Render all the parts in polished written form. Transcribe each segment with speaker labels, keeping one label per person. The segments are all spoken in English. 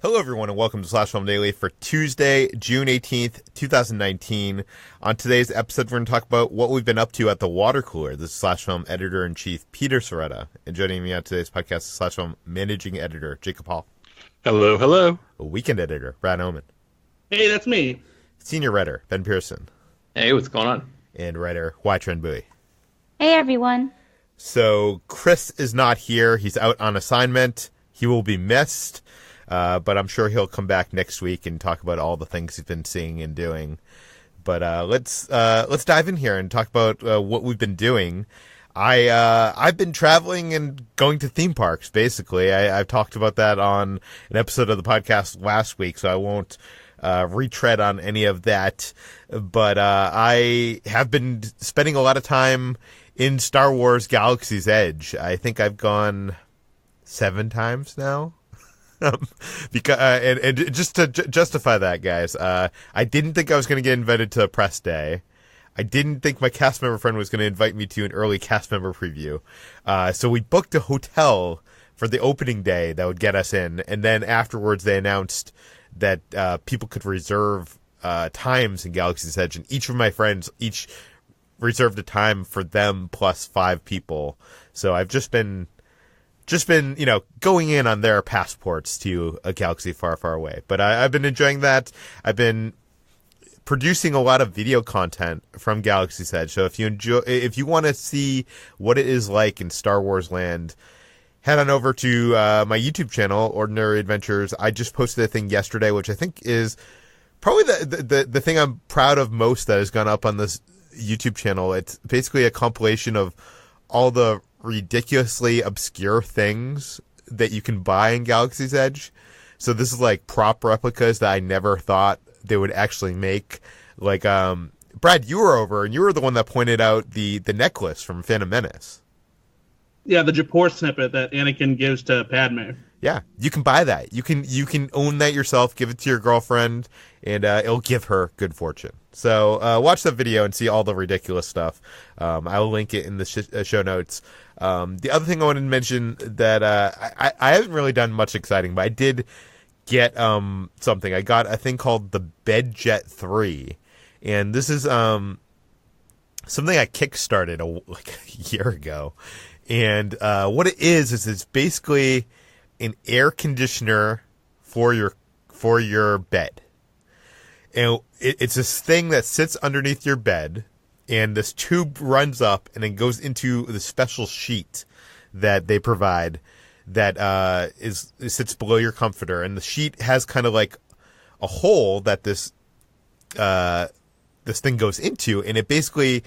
Speaker 1: Hello, everyone, and welcome to Slash Film Daily for Tuesday, June 18th, 2019. On today's episode, we're going to talk about what we've been up to at the water cooler. This is Slash Film Editor-in-Chief Peter Sciretta. And joining me on today's podcast is Slash Film Managing Editor Jacob Hall.
Speaker 2: Hello, hello.
Speaker 1: Weekend Editor Brad Oman.
Speaker 3: Hey, that's me.
Speaker 1: Senior Writer Ben Pearson.
Speaker 2: Hey, what's going on?
Speaker 1: And Writer Hoai-Tran Bui.
Speaker 4: Hey, everyone.
Speaker 1: So, Chris is not here. He's out on assignment. He will be missed. But I'm sure he'll come back next week and talk about all the things he's been seeing and doing. But let's dive in here and talk about what we've been doing. I've been traveling and going to theme parks. Basically, I've talked about that on an episode of the podcast last week, so I won't retread on any of that. But I have been spending a lot of time in Star Wars Galaxy's Edge. I think I've gone 7 times now. Because and just to justify that, guys, I didn't think I was going to get invited to a press day. I didn't think my cast member friend was going to invite me to an early cast member preview. So we booked a hotel for the opening day that would get us in, and then afterwards they announced that people could reserve times in Galaxy's Edge, and each of my friends each reserved a time for them plus 5 people. So I've just been, going in on their passports to a galaxy far, far away. But I've been enjoying that. I've been producing a lot of video content from Galaxy's Edge. So if you want to see what it is like in Star Wars land, head on over to my YouTube channel, Ordinary Adventures. I just posted a thing yesterday, which I think is probably the thing I'm proud of most that has gone up on this YouTube channel. It's basically a compilation of all the ridiculously obscure things that you can buy in Galaxy's Edge. So this is like prop replicas that I never thought they would actually make. Like, Brad, you were over and you were the one that pointed out the necklace from Phantom Menace.
Speaker 3: Yeah, the Japor snippet that Anakin gives to Padme.
Speaker 1: Yeah, you can buy that. You can own that yourself, give it to your girlfriend, and it'll give her good fortune. So watch that video and see all the ridiculous stuff. I'll link it in the show notes. The other thing I wanted to mention that I haven't really done much exciting, but I did get something. I got a thing called the BedJet 3, and this is something I kickstarted a year ago. And what it is it's basically an air conditioner for your bed. And it's this thing that sits underneath your bed, and this tube runs up and then goes into the special sheet that they provide that sits below your comforter. And the sheet has kind of like a hole that this thing goes into, and it basically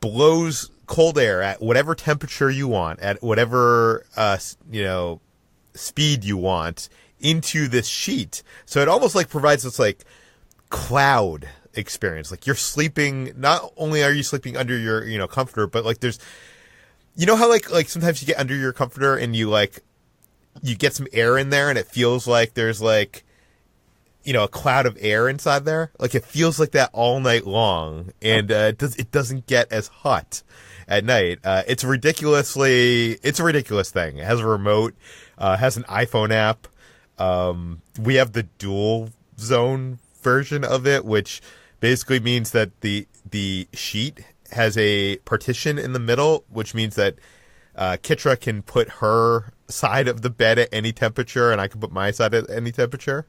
Speaker 1: blows cold air at whatever temperature you want, at whatever speed you want, into this sheet. So it almost like provides this like cloud experience. Like you're sleeping, not only are you sleeping under your comforter, but like there's, how like sometimes you get under your comforter and you get some air in there and it feels like there's like a cloud of air inside there. Like it feels like that all night long, and it doesn't get as hot at night. It's a ridiculous thing. It has a remote, has an iPhone app. We have the dual zone version of it, which basically means that the sheet has a partition in the middle, which means that Kitra can put her side of the bed at any temperature, and I can put my side at any temperature.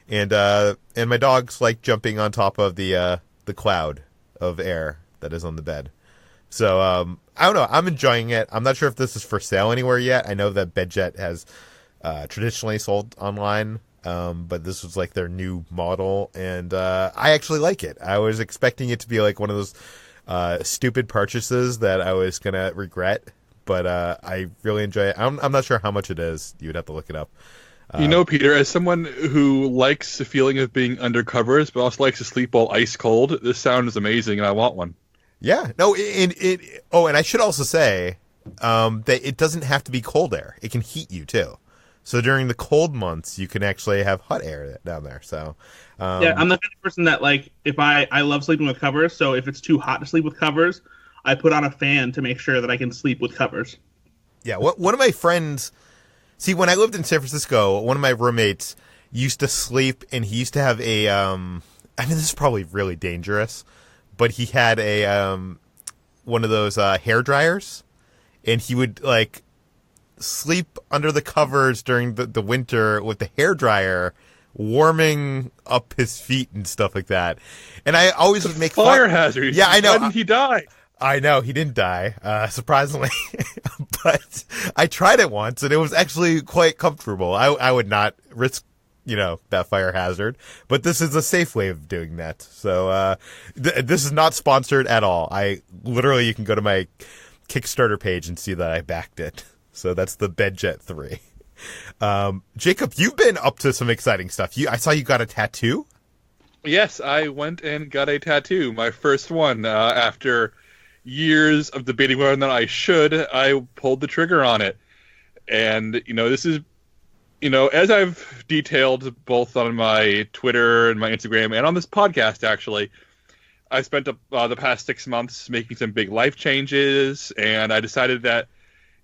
Speaker 1: And my dog's like jumping on top of the cloud of air that is on the bed. So I don't know. I'm enjoying it. I'm not sure if this is for sale anywhere yet. I know that BedJet has traditionally sold online, but this was like their new model, and I actually like it. I was expecting it to be like one of those stupid purchases that I was gonna regret, but I really enjoy it. I'm not sure how much it is. You would have to look it up.
Speaker 2: Peter, as someone who likes the feeling of being under covers, but also likes to sleep all ice cold, this sounds amazing, and I want one.
Speaker 1: Yeah. No, and I should also say that it doesn't have to be cold air. It can heat you, too. So during the cold months, you can actually have hot air down there. So
Speaker 3: yeah, I'm the kind of person that, like, if I love sleeping with covers, so if it's too hot to sleep with covers, I put on a fan to make sure that I can sleep with covers.
Speaker 1: Yeah, one of my friends See, when I lived in San Francisco, one of my roommates used to sleep, and he used to have a, I mean, this is probably really dangerous, but he had a, one of those hair dryers, and he would, like, sleep under the covers during the winter with the hair dryer warming up his feet and stuff like that. And I always would make
Speaker 2: fire hazard.
Speaker 1: Yeah, I know.
Speaker 2: When did he die?
Speaker 1: I know, he didn't die, surprisingly. But I tried it once, and it was actually quite comfortable. I would not risk, that fire hazard. But this is a safe way of doing that. So this is not sponsored at all. You can go to my Kickstarter page and see that I backed it. So that's the BedJet 3. Jacob, you've been up to some exciting stuff. I saw you got a tattoo?
Speaker 2: Yes, I went and got a tattoo. My first one. After years of debating whether or not I should, I pulled the trigger on it. And, this is, as I've detailed both on my Twitter and my Instagram and on this podcast, actually, I spent the past 6 months making some big life changes, and I decided that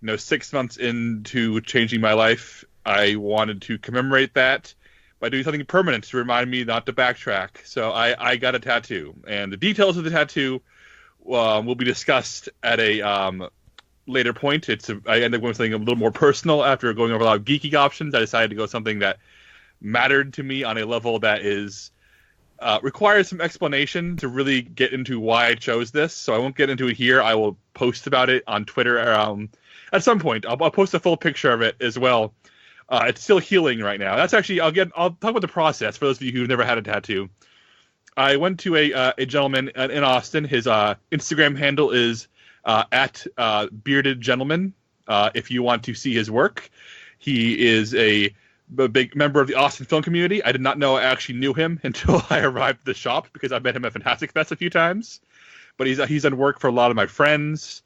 Speaker 2: 6 months into changing my life, I wanted to commemorate that by doing something permanent to remind me not to backtrack. So I got a tattoo, and the details of the tattoo will be discussed at a later point. I ended up going with something a little more personal after going over a lot of geeky options. I decided to go with something that mattered to me on a level that is requires some explanation to really get into why I chose this. So I won't get into it here. I will post about it on Twitter at some point. I'll post a full picture of it as well. It's still healing right now. That's actually I'll talk about the process for those of you who've never had a tattoo. I went to a gentleman in Austin. His Instagram handle is at Bearded Gentleman. If you want to see his work, he is a big member of the Austin film community. I did not know I actually knew him until I arrived at the shop, because I met him at Fantastic Fest a few times. But he's done work for a lot of my friends,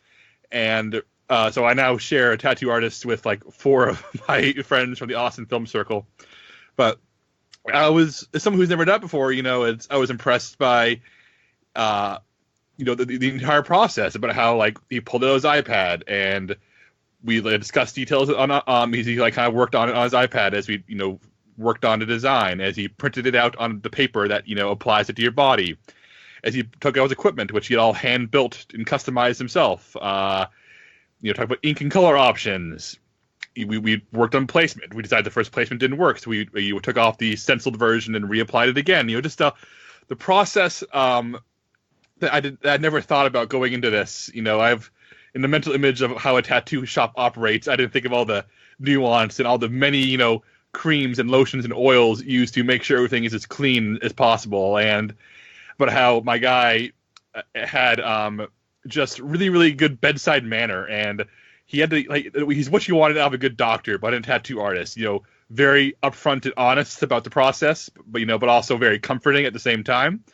Speaker 2: and so I now share a tattoo artist with like 4 of my friends from the Austin film circle. But as someone who's never done it before, I was impressed by, the entire process, about how like he pulled out his iPad, and we discussed details on he like kind of worked on it on his iPad as we worked on the design, as he printed it out on the paper that applies it to your body, as he took out his equipment, which he had all hand built and customized himself. Talk about ink and color options. We worked on placement. We decided the first placement didn't work, so we took off the stenciled version and reapplied it again. Just the process that I'd never thought about going into this. I've in the mental image of how a tattoo shop operates, I didn't think of all the nuance and all the many creams and lotions and oils used to make sure everything is as clean as possible, but how my guy had just really, really good bedside manner, and he had to he's what you wanted out of a good doctor, but a tattoo artist. Very upfront and honest about the process, but also very comforting at the same time.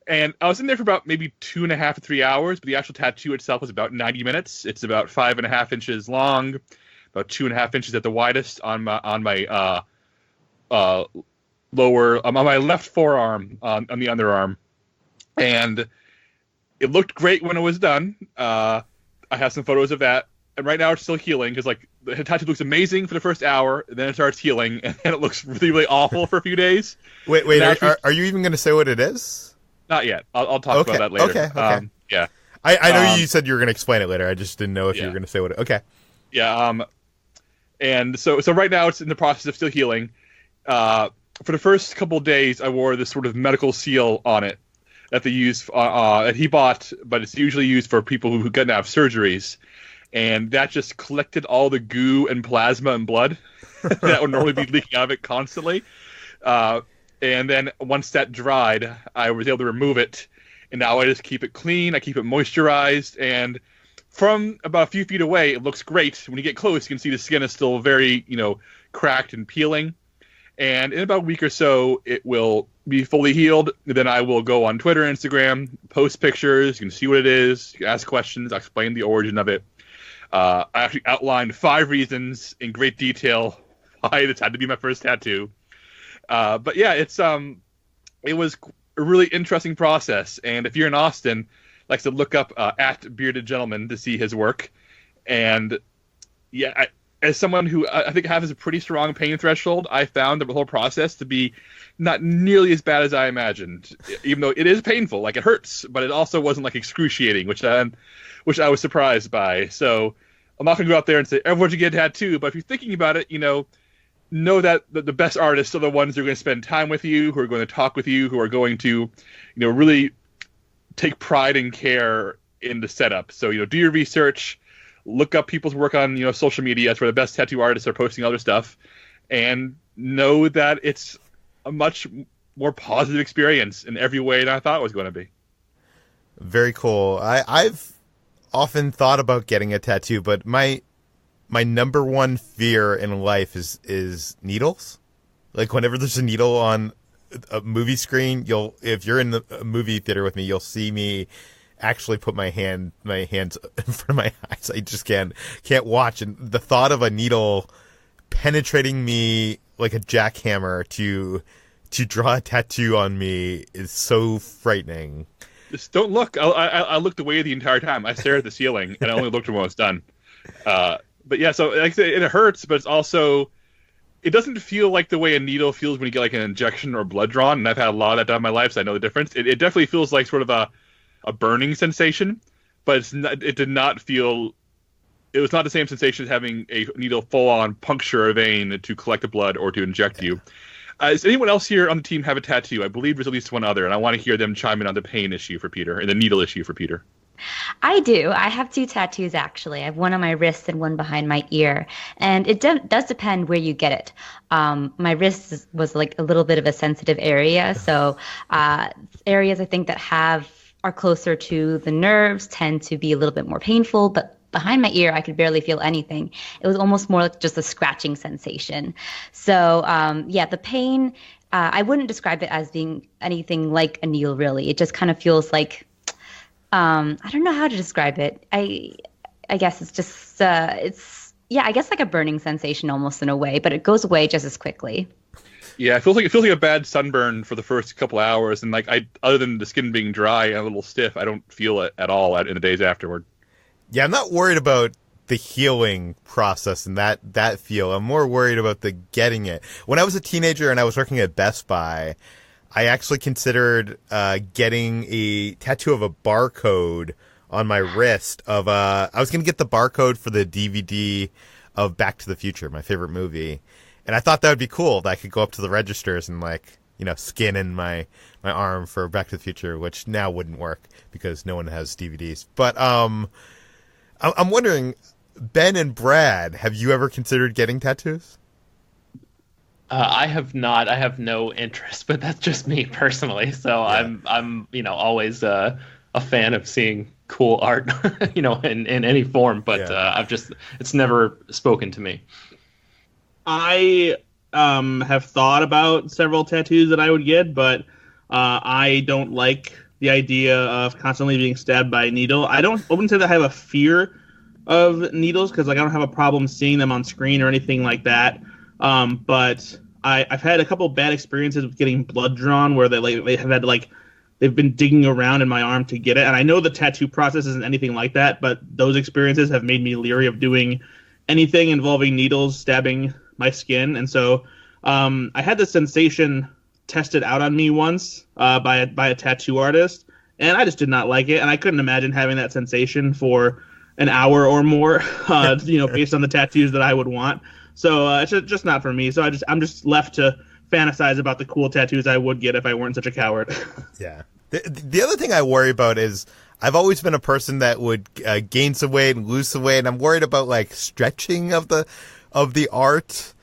Speaker 2: And I was in there for about maybe 2.5 to 3 hours, but the actual tattoo itself was about 90 minutes. It's about 5.5 inches long, about 2.5 inches at the widest on my lower on my left forearm on the underarm, and it looked great when it was done. I have some photos of that, and right now it's still healing, because the tattoo looks amazing for the first hour, and then it starts healing, and then it looks really, really awful for a few days.
Speaker 1: Wait, are you even going to say what it is?
Speaker 2: Not yet. I'll talk about that later.
Speaker 1: Okay.
Speaker 2: Yeah.
Speaker 1: I know you said you were going to explain it later. I just didn't know if you were going to say what. Okay.
Speaker 2: Yeah. And so right now it's in the process of still healing. For the first couple of days, I wore this sort of medical seal on it that they use that he bought, but it's usually used for people who get to have surgeries, and that just collected all the goo and plasma and blood that would normally be leaking out of it constantly. And then once that dried, I was able to remove it, and now I just keep it clean. I keep it moisturized, and from about a few feet away, it looks great. When you get close, you can see the skin is still very, cracked and peeling. And in about a week or so, it will be fully healed. Then I will go on Twitter and Instagram, post pictures. You can see what it is. You can ask questions. I'll explain the origin of it. I actually outlined 5 reasons in great detail why this had to be my first tattoo. But yeah, it was a really interesting process. And if you're in Austin, like I said, look up at Bearded Gentleman to see his work. And yeah, as someone who I think has a pretty strong pain threshold, I found the whole process to be not nearly as bad as I imagined. Even though it is painful, like it hurts, but it also wasn't like excruciating, which I was surprised by. So I'm not going to go out there and say everyone should get a tattoo, but if you're thinking about it, know that the best artists are the ones who are going to spend time with you, who are going to talk with you, who are going to, really take pride and care in the setup. So, do your research. Look up people's work on social media. That's where the best tattoo artists are posting other stuff, and know that it's a much more positive experience in every way than I thought it was going to be.
Speaker 1: Very cool. I've often thought about getting a tattoo, but my number one fear in life is needles. Like whenever there's a needle on a movie screen, if you're in the movie theater with me, you'll see me actually put my hands in front of my eyes. I just can't watch. And the thought of a needle penetrating me like a jackhammer to draw a tattoo on me is so frightening.
Speaker 2: Just don't look. I looked away the entire time. I stared at the ceiling, and I only looked when I was done. But yeah, so like I say, it hurts, but it's also, it doesn't feel like the way a needle feels when you get like an injection or blood drawn. And I've had a lot of that done in my life, so I know the difference. It definitely feels like sort of a burning sensation, but it did not feel. It was not the same sensation as having a needle full on puncture a vein to collect the blood or to inject you. Does anyone else here on the team have a tattoo? I believe there's at least one other, and I want to hear them chime in on the pain issue for Peter and the needle issue for Peter.
Speaker 4: I do. I have 2 tattoos, actually. I have one on my wrist and one behind my ear. And it does depend where you get it. My wrist was like a little bit of a sensitive area. So areas I think that are closer to the nerves tend to be a little bit more painful. But behind my ear, I could barely feel anything. It was almost more like just a scratching sensation. So the pain, I wouldn't describe it as being anything like a needle, really. It just kind of feels like, I don't know how to describe it. I guess it's just, I guess like a burning sensation almost in a way, but it goes away just as quickly.
Speaker 2: Yeah, it feels like a bad sunburn for the first couple hours, and other than the skin being dry and a little stiff, I don't feel it at all in the days afterward.
Speaker 1: Yeah, I'm not worried about the healing process and that feel. I'm more worried about the getting it. When I was a teenager and I was working at Best Buy, I actually considered getting a tattoo of a barcode on my wrist I was going to get the barcode for the DVD of Back to the Future, my favorite movie. And I thought that would be cool, that I could go up to the registers and skin in my arm for Back to the Future, which now wouldn't work because no one has DVDs. But I'm wondering, Ben and Brad, have you ever considered getting tattoos?
Speaker 5: I have not. I have no interest, but that's just me personally. So yeah. I'm always a fan of seeing cool art, in any form. But yeah. It's never spoken to me.
Speaker 3: I have thought about several tattoos that I would get, but I don't like the idea of constantly being stabbed by a needle. I wouldn't say that I have a fear of needles because I don't have a problem seeing them on screen or anything like that. But I've had a couple bad experiences with getting blood drawn where they have had they've been digging around in my arm to get it. And I know the tattoo process isn't anything like that, but those experiences have made me leery of doing anything involving needles stabbing my skin. And so I had this sensation tested out on me once by a tattoo artist, and I just did not like it. And I couldn't imagine having that sensation for an hour or more, based on the tattoos that I would want. So it's just not for me. So I'm just left to fantasize about the cool tattoos I would get if I weren't such a coward.
Speaker 1: Yeah. The other thing I worry about is I've always been a person that would gain some weight and lose some weight, and I'm worried about stretching of the art.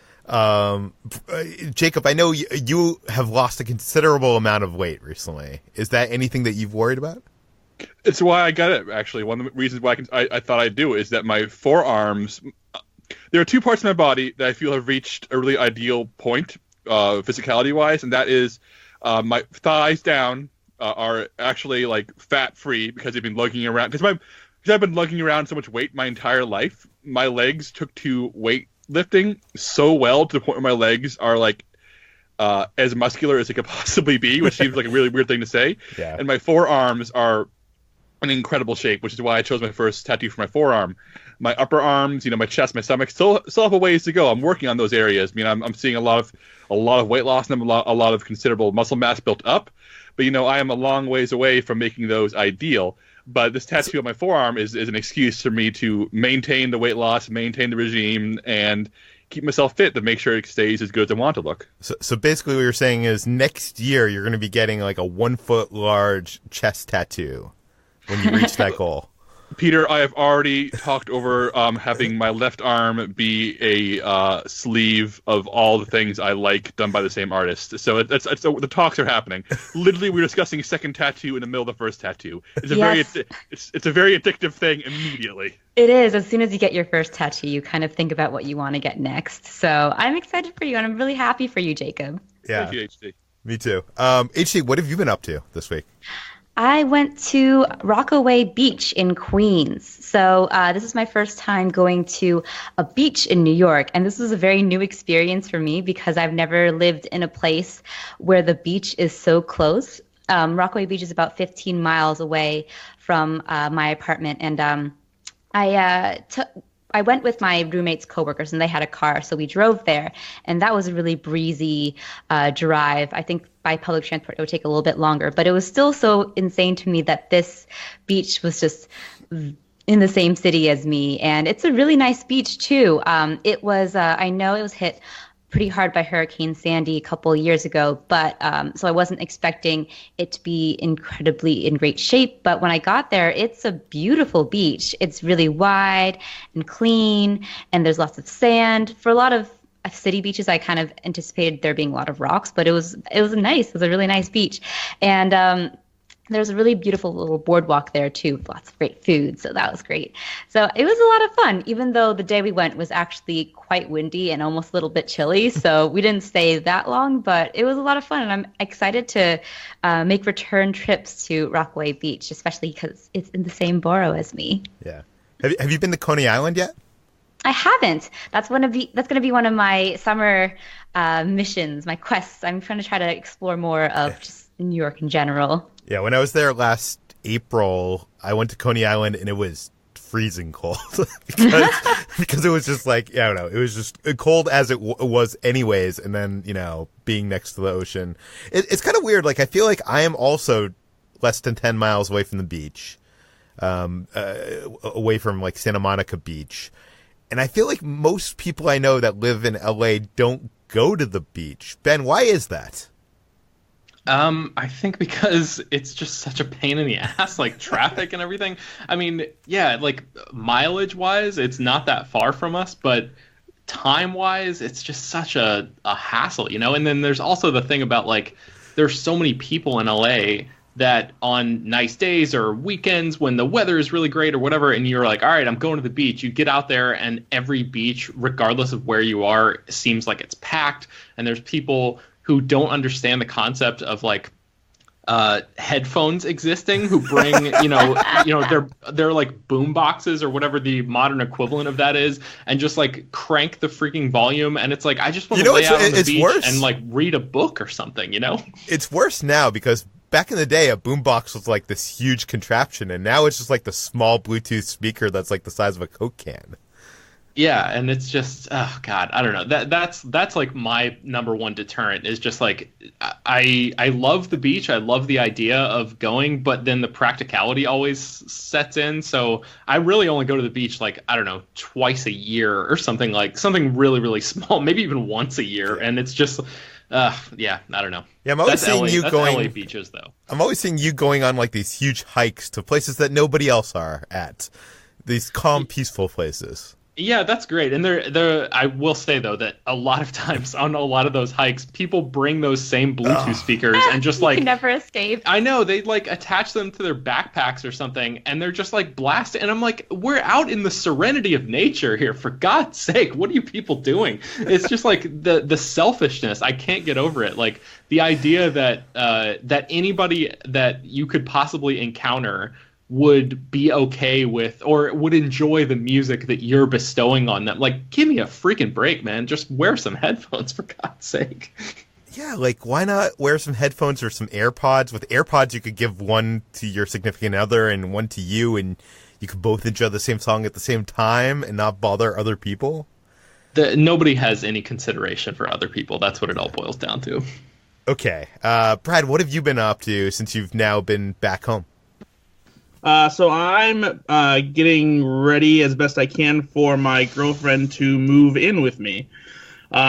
Speaker 1: Jacob, I know you have lost a considerable amount of weight recently. Is that anything that you've worried about?
Speaker 2: It's why I got it, actually. One of the reasons why I thought I'd do it is that my forearms, there are 2 parts of my body that I feel have reached a really ideal point, physicality-wise, and that is my thighs down are actually fat-free because they've been lugging around. Because I've been lugging around so much weight my entire life, my legs took to weightlifting so well to the point where my legs are as muscular as they could possibly be, which seems like a really weird thing to say.
Speaker 1: Yeah.
Speaker 2: And my forearms are in incredible shape, which is why I chose my first tattoo for my forearm. My upper arms, my chest, my stomach still have a ways to go. I'm working on those areas. I'm seeing a lot of weight loss and a lot of considerable muscle mass built up. But I am a long ways away from making those ideal. But this tattoo on my forearm is an excuse for me to maintain the weight loss, maintain the regime, and keep myself fit to make sure it stays as good as I want to look.
Speaker 1: So basically what you're saying is next year you're going to be getting like a 1 foot large chest tattoo when you reach that goal.
Speaker 2: Peter, I have already talked over having my left arm be a sleeve of all the things I like done by the same artist. So the talks are happening. Literally, we're discussing a second tattoo in the middle of the first tattoo. It's a very addictive thing immediately.
Speaker 4: It is. As soon as you get your first tattoo, you kind of think about what you want to get next. So I'm excited for you, and I'm really happy for you, Jacob.
Speaker 1: Yeah.
Speaker 2: Thank you, HT.
Speaker 1: Me too. HT, what have you been up to this week?
Speaker 4: I went to Rockaway Beach in Queens. So this is my first time going to a beach in New York. And this was a very new experience for me because I've never lived in a place where the beach is so close. Rockaway Beach is about 15 miles away from my apartment. And I went with my roommate's coworkers, and they had a car, so we drove there, and that was a really breezy drive. I think by public transport it would take a little bit longer, but it was still so insane to me that this beach was just in the same city as me, and it's a really nice beach too. It was I know it was hit pretty hard by Hurricane Sandy a couple of years ago, but so I wasn't expecting it to be incredibly in great shape. But when I got there, it's a beautiful beach. It's really wide and clean, and there's lots of sand. For a lot of city beaches, I kind of anticipated there being a lot of rocks, but it was nice. It was a really nice beach, and there's a really beautiful little boardwalk there too, with lots of great food. So that was great. So it was a lot of fun, even though the day we went was actually quite windy and almost a little bit chilly. So we didn't stay that long, but it was a lot of fun. And I'm excited to make return trips to Rockaway Beach, especially because it's in the same borough as me.
Speaker 1: Yeah. Have you been to Coney Island yet?
Speaker 4: I haven't. That's going to be one of my summer missions, my quests. I'm trying to explore more of just New York in general.
Speaker 1: Yeah, when I was there last April, I went to Coney Island and it was freezing cold because it was just like, I don't know, it was just cold as it was anyways. And then, being next to the ocean, it's kind of weird. Like, I feel like I am also less than 10 miles away from the beach, away from like Santa Monica Beach. And I feel like most people I know that live in LA don't go to the beach. Ben, why is that?
Speaker 5: I think because it's just such a pain in the ass, like traffic and everything. I mean, yeah, like mileage-wise, it's not that far from us, but time-wise, it's just such a hassle, And then there's also the thing about, like, there's so many people in LA that on nice days or weekends when the weather is really great or whatever, and you're like, all right, I'm going to the beach. You get out there, and every beach, regardless of where you are, seems like it's packed, and there's people who don't understand the concept of like headphones existing, who bring they're like boom boxes or whatever the modern equivalent of that is, and just like crank the freaking volume. And it's like, I just want to lay out on the beach and like read a book or something. It's
Speaker 1: worse now because back in the day, a boombox was like this huge contraption, and now it's just like the small Bluetooth speaker that's like the size of a Coke can.
Speaker 5: Yeah, and it's just, oh God, I don't know. That's like my number one deterrent is just like, I love the beach. I love the idea of going, but then the practicality always sets in. So I really only go to the beach like, I don't know, twice a year or something really, really small, maybe even once a year. And it's just, yeah, I don't know.
Speaker 1: Yeah, I'm always seeing you going.
Speaker 5: LA beaches, though.
Speaker 1: I'm always seeing you going on like these huge hikes to places that nobody else are at. These calm, peaceful places.
Speaker 5: Yeah, that's great. And I will say, though, that a lot of times on a lot of those hikes, people bring those same Bluetooth speakers and just like...
Speaker 4: You never escape.
Speaker 5: I know. They like attach them to their backpacks or something, and they're just like blasting. And I'm like, we're out in the serenity of nature here. For God's sake, what are you people doing? It's just like the selfishness. I can't get over it. Like the idea that that anybody that you could possibly encounter would be okay with or would enjoy the music that you're bestowing on them. Like, give me a freaking break, man. Just wear some headphones, for God's sake.
Speaker 1: Yeah, like, why not wear some headphones or some AirPods? With AirPods, you could give one to your significant other and one to you, and you could both enjoy the same song at the same time and not bother other people.
Speaker 5: Nobody has any consideration for other people. That's what it all boils down to.
Speaker 1: Okay. Brad, what have you been up to since you've now been back home?
Speaker 3: So I'm getting ready as best I can for my girlfriend to move in with me.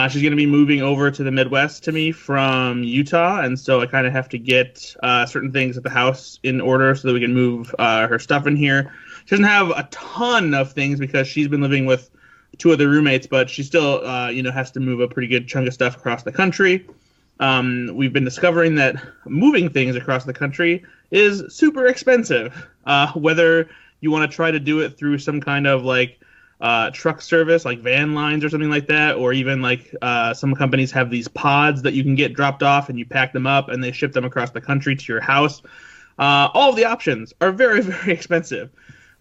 Speaker 3: She's going to be moving over to the Midwest to me from Utah, and so I kind of have to get certain things at the house in order so that we can move her stuff in here. She doesn't have a ton of things because she's been living with two other roommates, but she still, has to move a pretty good chunk of stuff across the country. We've been discovering that moving things across the country is super expensive. Whether you want to try to do it through some kind of like truck service, like van lines or something like that, or even like some companies have these pods that you can get dropped off and you pack them up and they ship them across the country to your house. All of the options are very, very expensive.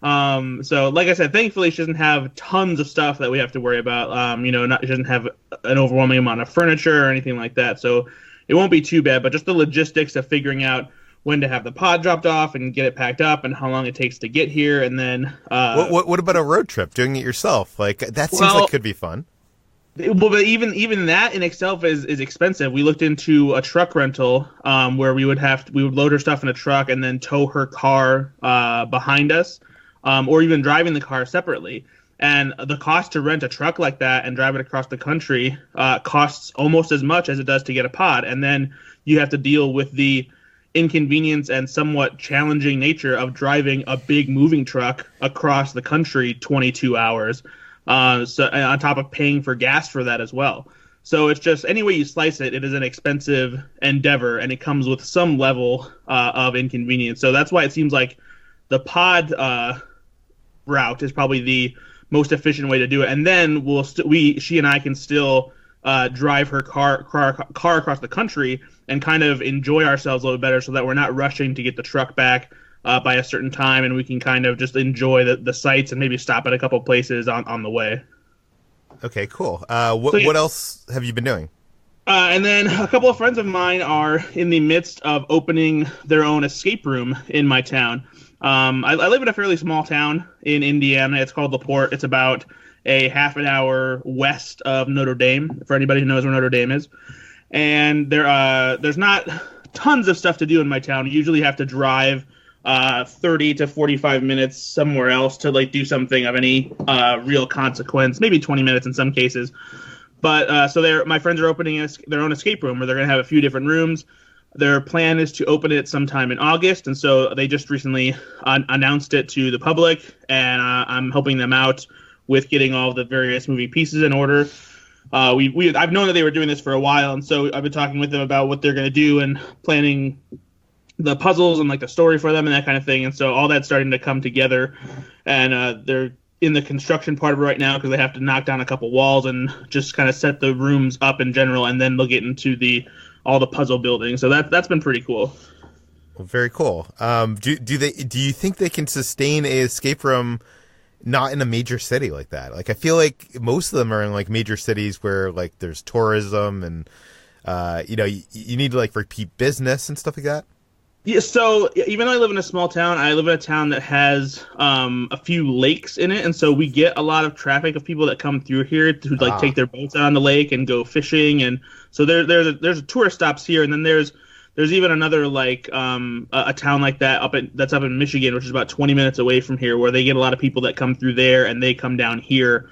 Speaker 3: So like I said, thankfully she doesn't have tons of stuff that we have to worry about. She doesn't have an overwhelming amount of furniture or anything like that. So it won't be too bad, but just the logistics of figuring out when to have the pod dropped off and get it packed up and how long it takes to get here. And then,
Speaker 1: what about a road trip, doing it yourself? Like, that seems like could be fun.
Speaker 3: Well, but even that in itself is expensive. We looked into a truck rental, where we would load her stuff in a truck and then tow her car, behind us. Or even driving the car separately. And the cost to rent a truck like that and drive it across the country costs almost as much as it does to get a pod. And then you have to deal with the inconvenience and somewhat challenging nature of driving a big moving truck across the country 22 hours. So on top of paying for gas for that as well. So it's just, any way you slice it, it is an expensive endeavor, and it comes with some level of inconvenience. So that's why it seems like the pod route is probably the most efficient way to do it, and then she and I can still drive her car across the country and kind of enjoy ourselves a little better, so that we're not rushing to get the truck back by a certain time, and we can kind of just enjoy the sights and maybe stop at a couple places on the way.
Speaker 1: Okay, cool. What else have you been doing?
Speaker 3: And then a couple of friends of mine are in the midst of opening their own escape room in my town. I live in a fairly small town in Indiana. It's called LaPorte. It's about a half an hour west of Notre Dame, for anybody who knows where Notre Dame is. And there's not tons of stuff to do in my town. You usually have to drive 30 to 45 minutes somewhere else to like do something of any real consequence, maybe 20 minutes in some cases. But so my friends are opening their own escape room where they're going to have a few different rooms. Their plan is to open it sometime in August, and so they just recently announced it to the public, and I'm helping them out with getting all the various moving pieces in order. I've known that they were doing this for a while, and so I've been talking with them about what they're going to do and planning the puzzles and like the story for them and that kind of thing. And so all that's starting to come together, and they're in the construction part of it right now because they have to knock down a couple walls and just kind of set the rooms up in general, and then they'll get into all the puzzle building. So that's been pretty cool.
Speaker 1: Well, very cool. Do you think they can sustain a escape room not in a major city like that? Like, I feel like most of them are in like major cities where like there's tourism and you need to like repeat business and stuff like that.
Speaker 3: Yeah, so even though I live in a small town, I live in a town that has a few lakes in it, and so we get a lot of traffic of people that come through here to like take their boats out on the lake and go fishing, and so there's tourist stops here, and then there's even another like a town like that that's up in Michigan, which is about 20 minutes away from here, where they get a lot of people that come through there and they come down here.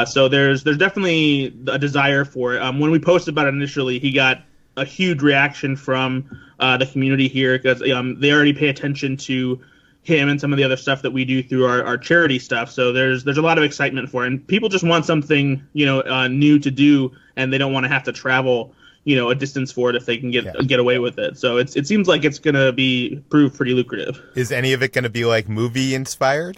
Speaker 3: So there's definitely a desire for it. When we posted about it initially, he got a huge reaction from the community here because they already pay attention to him and some of the other stuff that we do through our charity stuff. So there's a lot of excitement for it, and people just want something new to do, and they don't want to have to travel a distance for it if they can get away with it. So it seems like it's going to prove pretty lucrative.
Speaker 1: Is any of it going to be like movie inspired?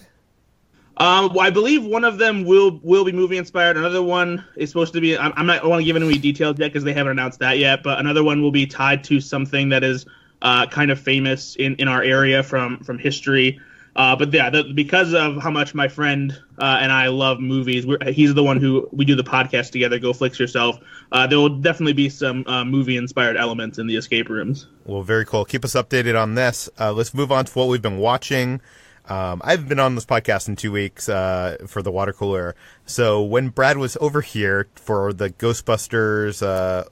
Speaker 3: Well, I believe one of them will be movie inspired. Another one is supposed to be. I want to give any details yet because they haven't announced that yet. But another one will be tied to something that is kind of famous in our area from history. But yeah, because of how much my friend and I love movies, he's the one who we do the podcast together, Go Flix Yourself. There will definitely be some movie-inspired elements in the escape rooms.
Speaker 1: Well, very cool. Keep us updated on this. Let's move on to what we've been watching. I've been on this podcast in 2 weeks for the water cooler. So when Brad was over here for the Ghostbusters,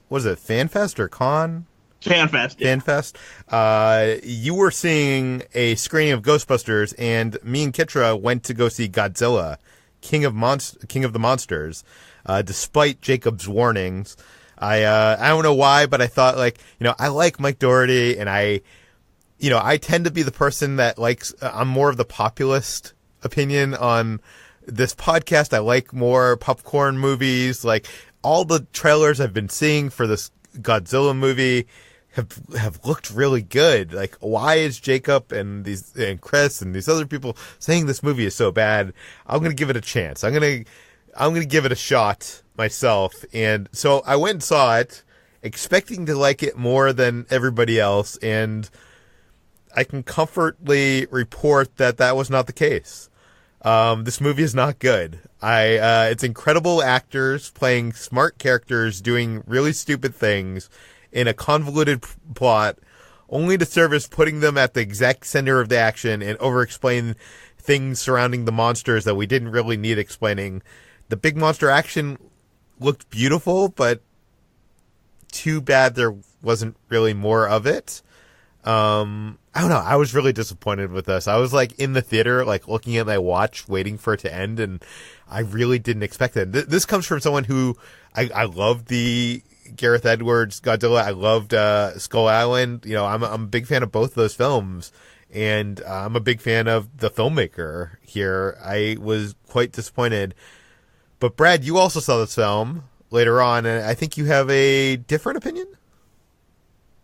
Speaker 1: what is it, FanFest or Con?
Speaker 3: FanFest. Yeah.
Speaker 1: FanFest. You were seeing a screening of Ghostbusters, and me and Kitra went to go see Godzilla, King of the Monsters, despite Jacob's warnings. I don't know why, but I thought, like, I like Mike Dougherty, and I tend to be the person that likes, I'm more of the populist opinion on this podcast. I like more popcorn movies. Like, all the trailers I've been seeing for this Godzilla movie have looked really good. Like, why is Jacob and Chris and these other people saying this movie is so bad? I'm gonna give it a chance. I'm gonna give it a shot myself. And so I went and saw it, expecting to like it more than everybody else, and I can comfortably report that was not the case. This movie is not good. It's incredible actors playing smart characters doing really stupid things in a convoluted plot, only to serve as putting them at the exact center of the action and over-explain things surrounding the monsters that we didn't really need explaining. The big monster action looked beautiful, but too bad there wasn't really more of it. I don't know. I was really disappointed with this. I was like in the theater, like looking at my watch, waiting for it to end, and I really didn't expect it. This comes from someone who I loved the Gareth Edwards Godzilla. I loved Skull Island. I'm a big fan of both of those films, and I'm a big fan of the filmmaker here. I was quite disappointed. But Brad, you also saw this film later on, and I think you have a different opinion.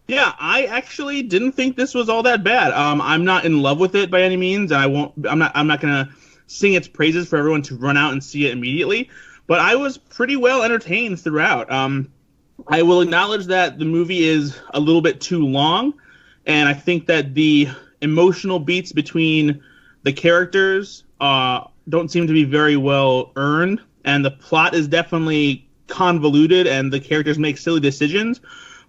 Speaker 3: Yeah, I actually didn't think this was all that bad. I'm not in love with it by any means, and I'm not gonna sing its praises for everyone to run out and see it immediately. But I was pretty well entertained throughout. I will acknowledge that the movie is a little bit too long, and I think that the emotional beats between the characters don't seem to be very well earned, and the plot is definitely convoluted, and the characters make silly decisions.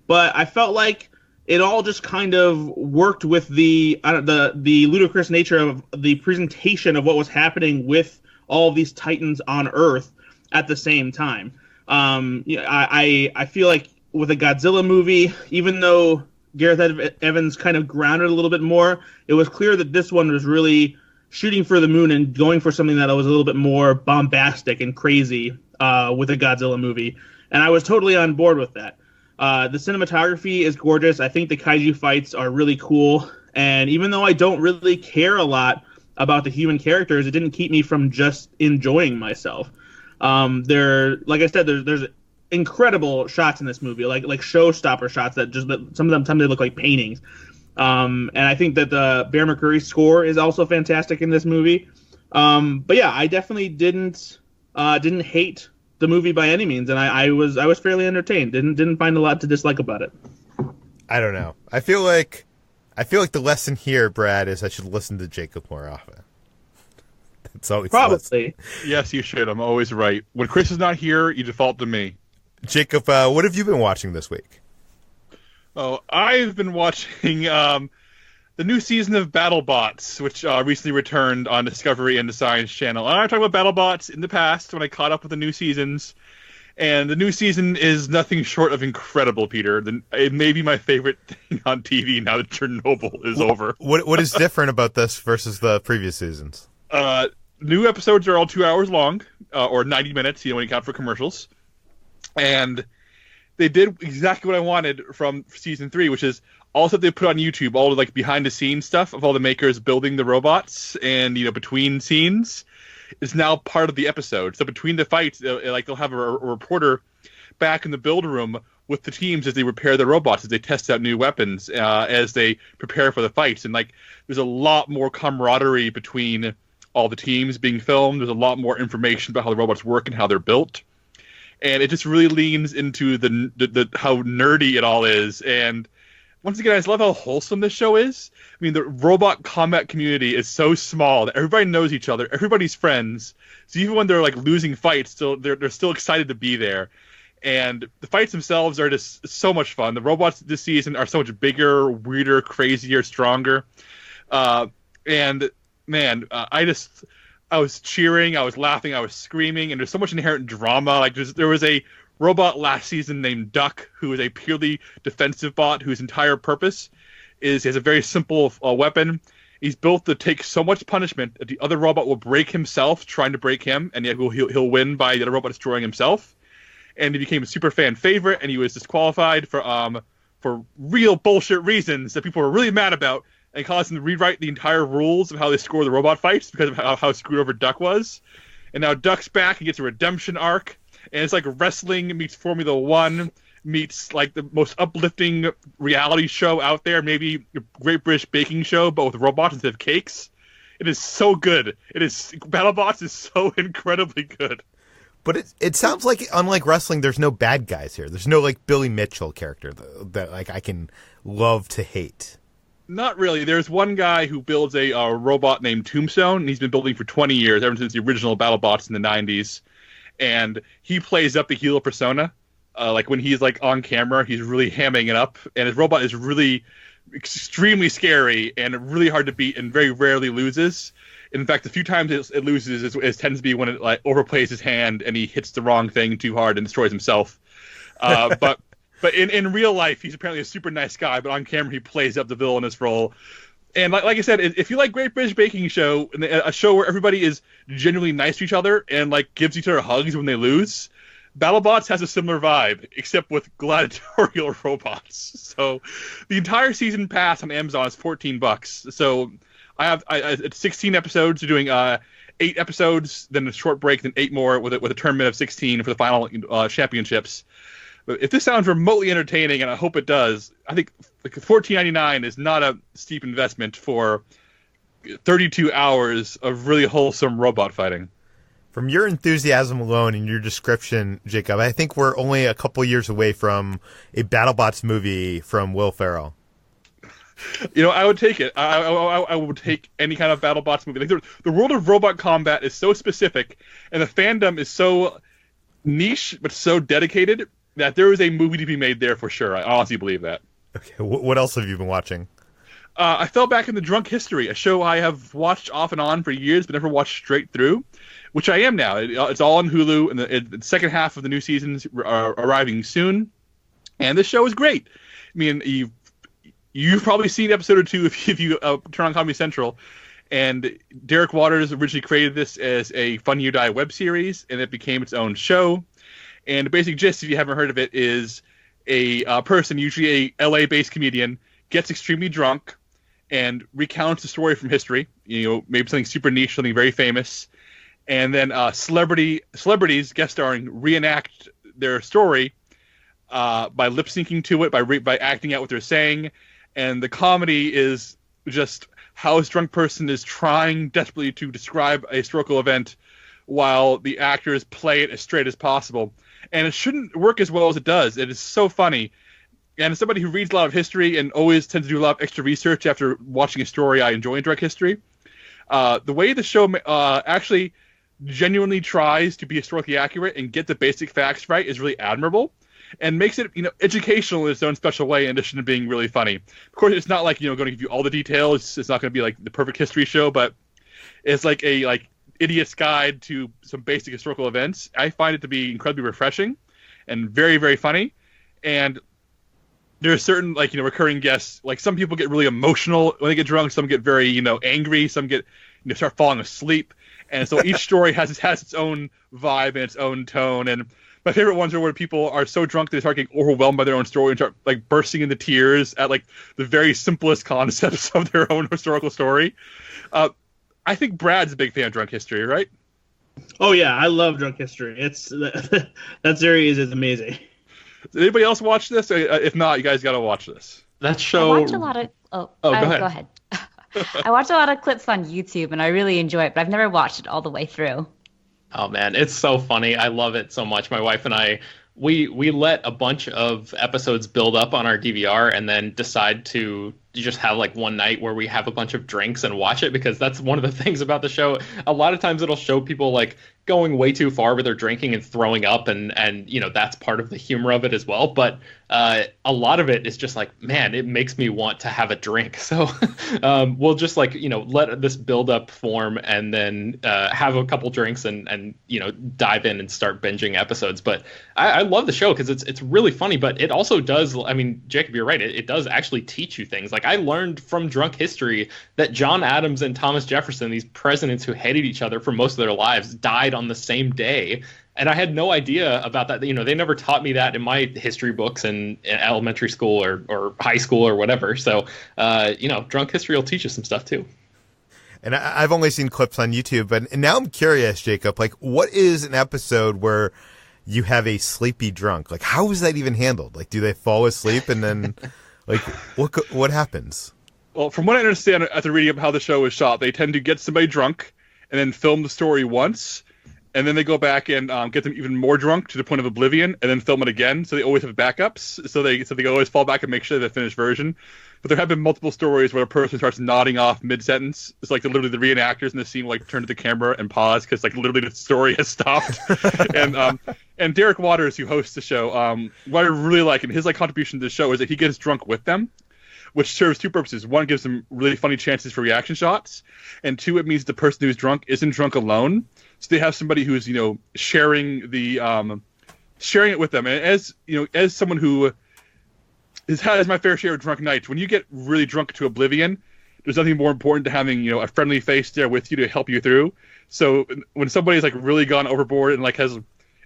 Speaker 3: But I felt like it all just kind of worked with the ludicrous nature of the presentation of what was happening with all of these titans on Earth at the same time. I feel like with a Godzilla movie, even though Gareth Evans kind of grounded a little bit more, it was clear that this one was really shooting for the moon and going for something that was a little bit more bombastic and crazy with a Godzilla movie. And I was totally on board with that. The cinematography is gorgeous. I think the kaiju fights are really cool. And even though I don't really care a lot about the human characters, it didn't keep me from just enjoying myself. Like I said, there's incredible shots in this movie, like showstopper shots that sometimes they look like paintings. And I think that the Bear McCreary score is also fantastic in this movie. But yeah, I definitely didn't hate the movie by any means, and I was fairly entertained. Didn't find a lot to dislike about it.
Speaker 1: I don't know. I feel like the lesson here, Brad, is I should listen to Jacob more often. That's always
Speaker 3: probably.
Speaker 2: Yes, you should. I'm always right. When Chris is not here, you default to me.
Speaker 1: Jacob, what have you been watching this week?
Speaker 2: Oh, I've been watching the new season of Battlebots, which recently returned on Discovery and the Science Channel. And I talked about Battlebots in the past when I caught up with the new seasons. And the new season is nothing short of incredible, Peter. It may be my favorite thing on TV now that Chernobyl is over.
Speaker 1: What is different about this versus the previous seasons?
Speaker 2: New episodes are all 2 hours long, or 90 minutes, when you count for commercials. And they did exactly what I wanted from season 3, which is also they put on YouTube all the like behind the scenes stuff of all the makers building the robots, and between scenes is now part of the episode. So between the fights, they'll have a reporter back in the build room with the teams as they repair the robots, as they test out new weapons, as they prepare for the fights. And there's a lot more camaraderie between all the teams being filmed. There's a lot more information about how the robots work and how they're built. And it just really leans into the how nerdy it all is. And once again, I just love how wholesome this show is. I mean, the robot combat community is so small that everybody knows each other, everybody's friends. So even when they're like losing fights, they're still excited to be there. And the fights themselves are just so much fun. The robots this season are so much bigger, weirder, crazier, stronger. And man, I was cheering, I was laughing, I was screaming, and there's so much inherent drama. Like there was a robot last season named Duck, who is a purely defensive bot whose entire purpose is he has a very simple weapon. He's built to take so much punishment that the other robot will break himself trying to break him, and yet he'll win by the other robot destroying himself. And he became a super fan favorite, and he was disqualified for real bullshit reasons that people were really mad about, and caused them to rewrite the entire rules of how they score the robot fights because of how screwed over Duck was. And now Duck's back and gets a redemption arc, and it's like wrestling meets Formula One meets like the most uplifting reality show out there, maybe a Great British Baking Show, but with robots instead of cakes. It is so good. Battlebots is so incredibly good.
Speaker 1: But it sounds like, unlike wrestling, there's no bad guys here. There's no like Billy Mitchell character that like I can love to hate.
Speaker 2: Not really. There's one guy who builds a robot named Tombstone, and he's been building for 20 years, ever since the original BattleBots in the 90s. And he plays up the hero persona. Like when he's like on camera, he's really hamming it up, and his robot is really extremely scary and really hard to beat, and very rarely loses. In fact, the few times it loses, it tends to be when it like overplays his hand and he hits the wrong thing too hard and destroys himself. But in real life, he's apparently a super nice guy, but on camera he plays up the villainous role. And like I said, if you like Great British Baking Show, a show where everybody is genuinely nice to each other and like gives each other hugs when they lose, BattleBots has a similar vibe, except with gladiatorial robots. So the entire season pass on Amazon is $14. So it's 16 episodes. You're doing 8 episodes, then a short break, then 8 more with a tournament of 16 for the final championships. But if this sounds remotely entertaining, and I hope it does, I think like $14.99 is not a steep investment for 32 hours of really wholesome robot fighting.
Speaker 1: From your enthusiasm alone and your description, Jacob, I think we're only a couple years away from a BattleBots movie from Will Ferrell.
Speaker 2: You know, I would take it. I would take any kind of BattleBots movie. Like the world of robot combat is so specific, and the fandom is so niche but so dedicated that there is a movie to be made there for sure. I honestly believe that.
Speaker 1: Okay, what else have you been watching?
Speaker 2: I fell back into Drunk History, a show I have watched off and on for years but never watched straight through, which I am now. It's all on Hulu, and the second half of the new seasons are arriving soon. And this show is great. I mean, you've probably seen an episode or two if you turn on Comedy Central. And Derek Waters originally created this as a Fun You Die web series, and it became its own show. And the basic gist, if you haven't heard of it, is a person, usually a LA-based comedian, gets extremely drunk and recounts a story from history. You know, maybe something super niche, something very famous. And then celebrities guest starring reenact their story by lip syncing to it, by acting out what they're saying. And the comedy is just how this drunk person is trying desperately to describe a historical event while the actors play it as straight as possible. And it shouldn't work as well as it does. It is so funny. And as somebody who reads a lot of history and always tends to do a lot of extra research after watching a story I enjoy in direct history, the way the show actually genuinely tries to be historically accurate and get the basic facts right is really admirable, and makes it, you know, educational in its own special way, in addition to being really funny. Of course, it's not like, you know, going to give you all the details. It's not going to be like the perfect history show, but it's like a idiot's guide to some basic historical events. I find it to be incredibly refreshing and very, very funny. And there are certain, like, you know, recurring guests. Like, some people get really emotional when they get drunk. Some get very, you know, angry. Some get, you know, start falling asleep. And so each story has its own vibe and its own tone. And my favorite ones are where people are so drunk they start getting overwhelmed by their own story and start like bursting into tears at like the very simplest concepts of their own historical story. I think Brad's a big fan of Drunk History, right?
Speaker 3: Oh yeah, I love Drunk History. It's that series is amazing.
Speaker 2: Did anybody else watch this? If not, you guys got to watch this.
Speaker 5: That show.
Speaker 4: I watch a lot of.
Speaker 5: Go ahead.
Speaker 4: I watch a lot of clips on YouTube, and I really enjoy it, but I've never watched it all the way through.
Speaker 5: Oh man, it's so funny. I love it so much. My wife and I we let a bunch of episodes build up on our DVR and then decide to just have like one night where we have a bunch of drinks and watch it, because that's one of the things about the show. A lot of times it'll show people like going way too far with their drinking and throwing up, and that's part of the humor of it as well. But a lot of it is just like, man, it makes me want to have a drink. So we'll just like, let this build up form and then have a couple drinks and dive in and start binging episodes. But I love the show because it's really funny, but it also does, I mean, Jacob, you're right, it does actually teach you things. Like I learned from drunk history that John Adams and Thomas Jefferson, these presidents who hated each other for most of their lives, died on the same day. And I had no idea about that. They never taught me that in my history books in elementary school or high school or whatever. So, drunk history will teach you some stuff too.
Speaker 1: And I've only seen clips on YouTube, and now I'm curious, Jacob, like what is an episode where you have a sleepy drunk? Like how is that even handled? Like do they fall asleep and then like what happens?
Speaker 2: Well, from what I understand after reading up how the show was shot, they tend to get somebody drunk and then film the story once, and then they go back and get them even more drunk to the point of oblivion, and then film it again. So they always have backups. So they always fall back and make sure they have the finished version. But there have been multiple stories where a person starts nodding off mid-sentence. It's like literally the reenactors in the scene like turn to the camera and pause because like literally the story has stopped. and Derek Waters, who hosts the show, what I really like and his like contribution to the show is that he gets drunk with them, which serves two purposes. One, gives them really funny chances for reaction shots, and two, it means the person who's drunk isn't drunk alone. So they have somebody who's sharing it with them. And as someone who has had my fair share of drunk nights, when you get really drunk to oblivion, there's nothing more important to having a friendly face there with you to help you through. So when somebody's like really gone overboard and like has,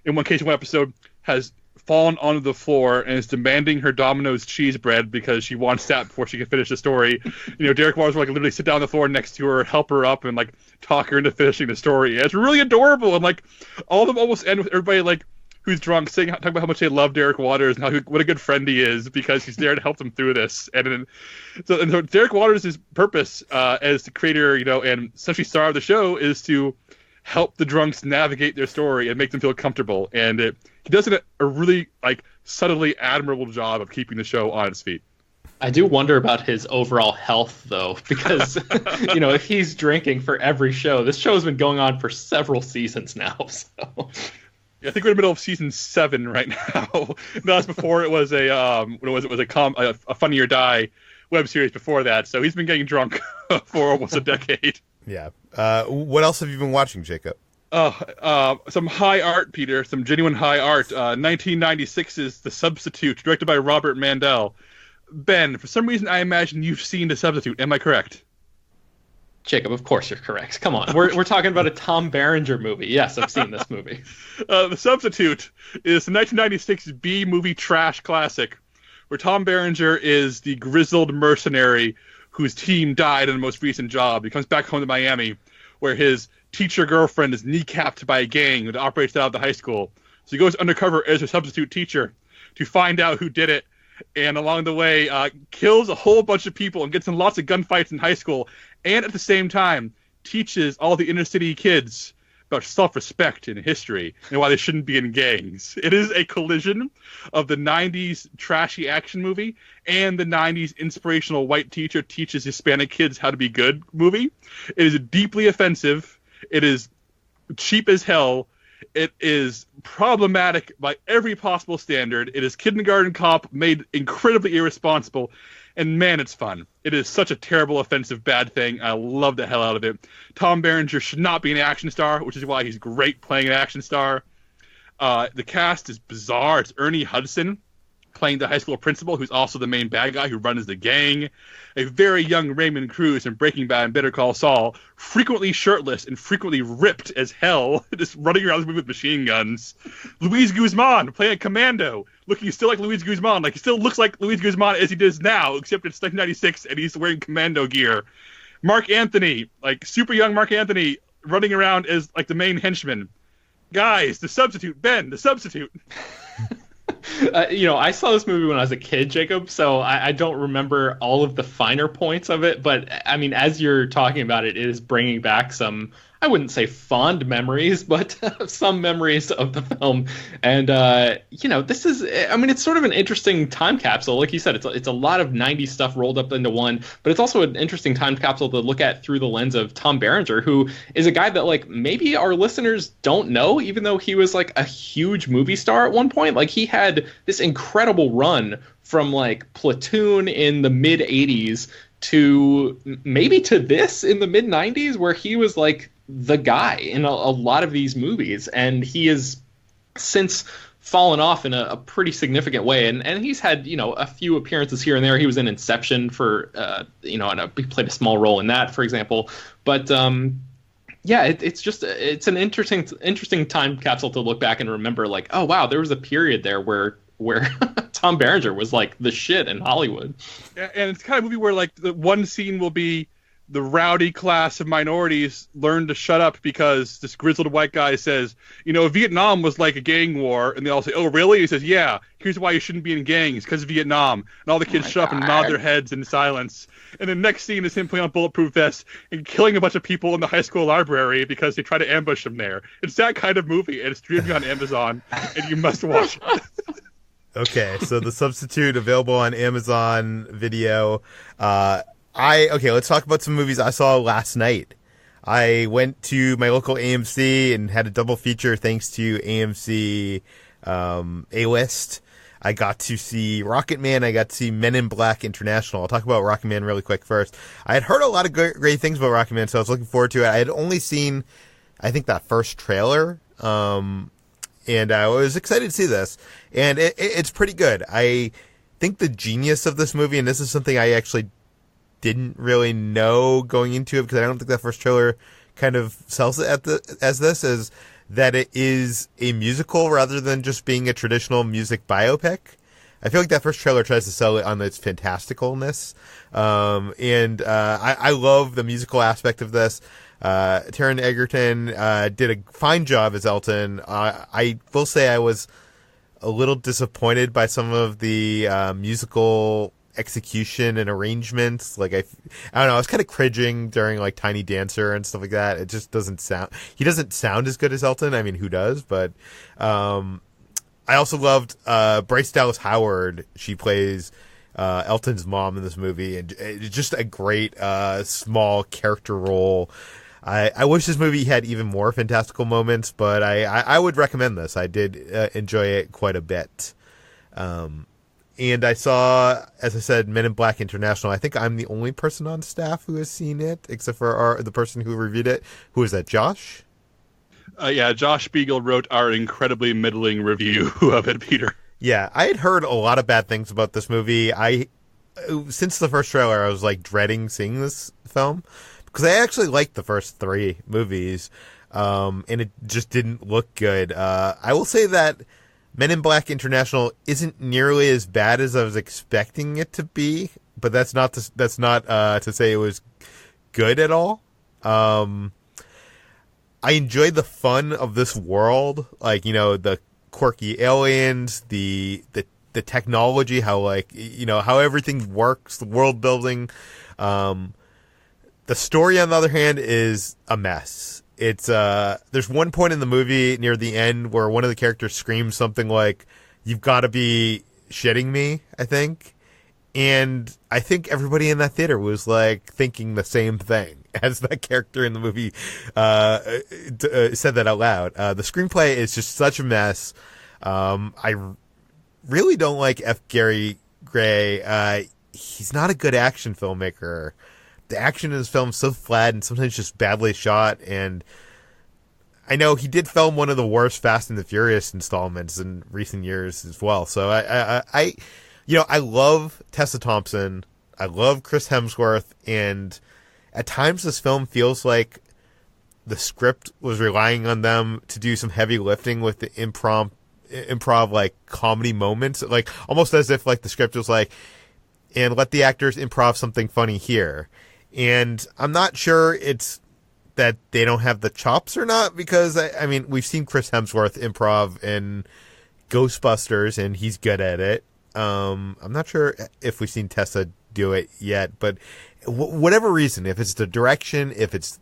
Speaker 2: in one case, one episode has fallen onto the floor and is demanding her Domino's cheese bread because she wants that before she can finish the story. Derek Waters will like literally sit down on the floor next to her, help her up, and like talk her into finishing the story. And it's really adorable, and like all of them almost end with everybody like who's drunk talking about how much they love Derek Waters and what a good friend he is because he's there to help them through this. And so Derek Waters' purpose as the creator, and essentially star of the show is to help the drunks navigate their story and make them feel comfortable. And he does a really like subtly admirable job of keeping the show on its feet.
Speaker 5: I do wonder about his overall health, though, because, if he's drinking for every show, this show has been going on for several seasons now. So.
Speaker 2: Yeah, I think we're in the middle of season 7 right now. That was before it was a Funny or Die web series before that. So he's been getting drunk for almost a decade.
Speaker 1: Yeah. What else have you been watching, Jacob?
Speaker 2: Some high art, Peter. Some genuine high art. 1996 is The Substitute, directed by Robert Mandel. Ben, for some reason I imagine you've seen The Substitute. Am I correct?
Speaker 5: Jacob, of course you're correct. Come on. We're talking about a Tom Berenger movie. Yes, I've seen this movie.
Speaker 2: The Substitute is the 1996 B-movie trash classic where Tom Berenger is the grizzled mercenary whose team died in the most recent job. He comes back home to Miami where his teacher girlfriend is kneecapped by a gang that operates out of the high school. So he goes undercover as a substitute teacher to find out who did it. And along the way, kills a whole bunch of people and gets in lots of gunfights in high school. And at the same time, teaches all the inner city kids about self-respect and history and why they shouldn't be in gangs. It is a collision of the 90s trashy action movie and the 90s inspirational white teacher teaches Hispanic kids how to be good movie. It is deeply offensive. It is cheap as hell. It is problematic by every possible standard. It is Kindergarten Cop made incredibly irresponsible. And man, it's fun. It is such a terrible, offensive, bad thing. I love the hell out of it. Tom Berenger should not be an action star, which is why he's great playing an action star. The cast is bizarre. It's Ernie Hudson playing the high school principal, who's also the main bad guy who runs the gang. A very young Raymond Cruz in Breaking Bad and Better Call Saul, frequently shirtless and frequently ripped as hell, just running around this movie with machine guns. Luis Guzman playing a commando, looking still like Luis Guzman. Like, he still looks like Luis Guzman as he does now, except it's 1996 and he's wearing commando gear. Mark Anthony, like super young Mark Anthony, running around as like the main henchman. Guys, The Substitute. Ben, The Substitute.
Speaker 5: I saw this movie when I was a kid, Jacob, so I don't remember all of the finer points of it. But, I mean, as you're talking about it, it is bringing back some I wouldn't say fond memories, but some memories of the film. And, this is, I mean, it's sort of an interesting time capsule. Like you said, it's a lot of 90s stuff rolled up into one, but it's also an interesting time capsule to look at through the lens of Tom Berenger, who is a guy that, like, maybe our listeners don't know, even though he was, like, a huge movie star at one point. Like, he had this incredible run from, like, Platoon in the mid-'80s to maybe to this in the mid-'90s, where he was, like, the guy in a lot of these movies, and he has since fallen off in a pretty significant way, and he's had a few appearances here and there. He was in Inception for and he played a small role in that, for example. But it's an interesting time capsule to look back and remember, like, oh wow, there was a period there where Tom Berenger was like the shit in Hollywood.
Speaker 2: And it's kind of a movie where, like, the one scene will be the rowdy class of minorities learn to shut up because this grizzled white guy says, Vietnam was like a gang war. And they all say, oh, really? He says, yeah, here's why you shouldn't be in gangs, because of Vietnam. And all the kids shut up and nod their heads in silence. And the next scene is him putting on a bulletproof vest and killing a bunch of people in the high school library because they try to ambush him there. It's that kind of movie, and it's streaming on Amazon, and you must watch it.
Speaker 1: Okay, so The Substitute, available on Amazon Video. Let's talk about some movies I saw last night. I went to my local AMC and had a double feature thanks to AMC A-List. I got to see Rocket Man. I got to see Men in Black International. I'll talk about Rocket Man really quick first. I had heard a lot of great things about Rocket Man, so I was looking forward to it. I had only seen, I think, that first trailer, and I was excited to see this. And it's pretty good. I think the genius of this movie, and this is something I actually didn't really know going into it, because I don't think that first trailer kind of sells it is that it is a musical rather than just being a traditional music biopic. I feel like that first trailer tries to sell it on its fantasticalness. I love the musical aspect of this. Taron Egerton did a fine job as Elton. I will say I was a little disappointed by some of the musical execution and arrangements. Like, I don't know, I was kind of cringing during, like, Tiny Dancer and stuff like that. It just doesn't sound, he doesn't sound as good as Elton. I mean, who does? But I also loved Bryce Dallas Howard. She plays Elton's mom in this movie, and it's just a great small character role. I wish this movie had even more fantastical moments, but I would recommend this. I did enjoy it quite a bit. And I saw, as I said, Men in Black International. I think I'm the only person on staff who has seen it, except for the person who reviewed it. Who is that, Josh?
Speaker 2: Yeah, Josh Spiegel wrote our incredibly middling review of it, Peter.
Speaker 1: Yeah, I had heard a lot of bad things about this movie. Since the first trailer, I was, like, dreading seeing this film, because I actually liked the first three movies, and it just didn't look good. I will say that Men in Black International isn't nearly as bad as I was expecting it to be, but that's not to say it was good at all. I enjoyed the fun of this world, like, the quirky aliens, the technology, how, like, how everything works, the world building. The story, on the other hand, is a mess. It's there's one point in the movie near the end where one of the characters screams something like, "You've got to be shitting me," I think. And I think everybody in that theater was, like, thinking the same thing as that character in the movie said that out loud. The screenplay is just such a mess. I really don't like F. Gary Gray. He's not a good action filmmaker. The action in this film is so flat and sometimes just badly shot, and I know he did film one of the worst Fast and the Furious installments in recent years as well. So I love Tessa Thompson, I love Chris Hemsworth, and at times this film feels like the script was relying on them to do some heavy lifting with the improv like comedy moments, like almost as if, like, the script was like, and let the actors improv something funny here. And I'm not sure it's that they don't have the chops or not, because, I mean, we've seen Chris Hemsworth improv in Ghostbusters, and he's good at it. I'm not sure if we've seen Tessa do it yet, but whatever reason, if it's the direction, if it's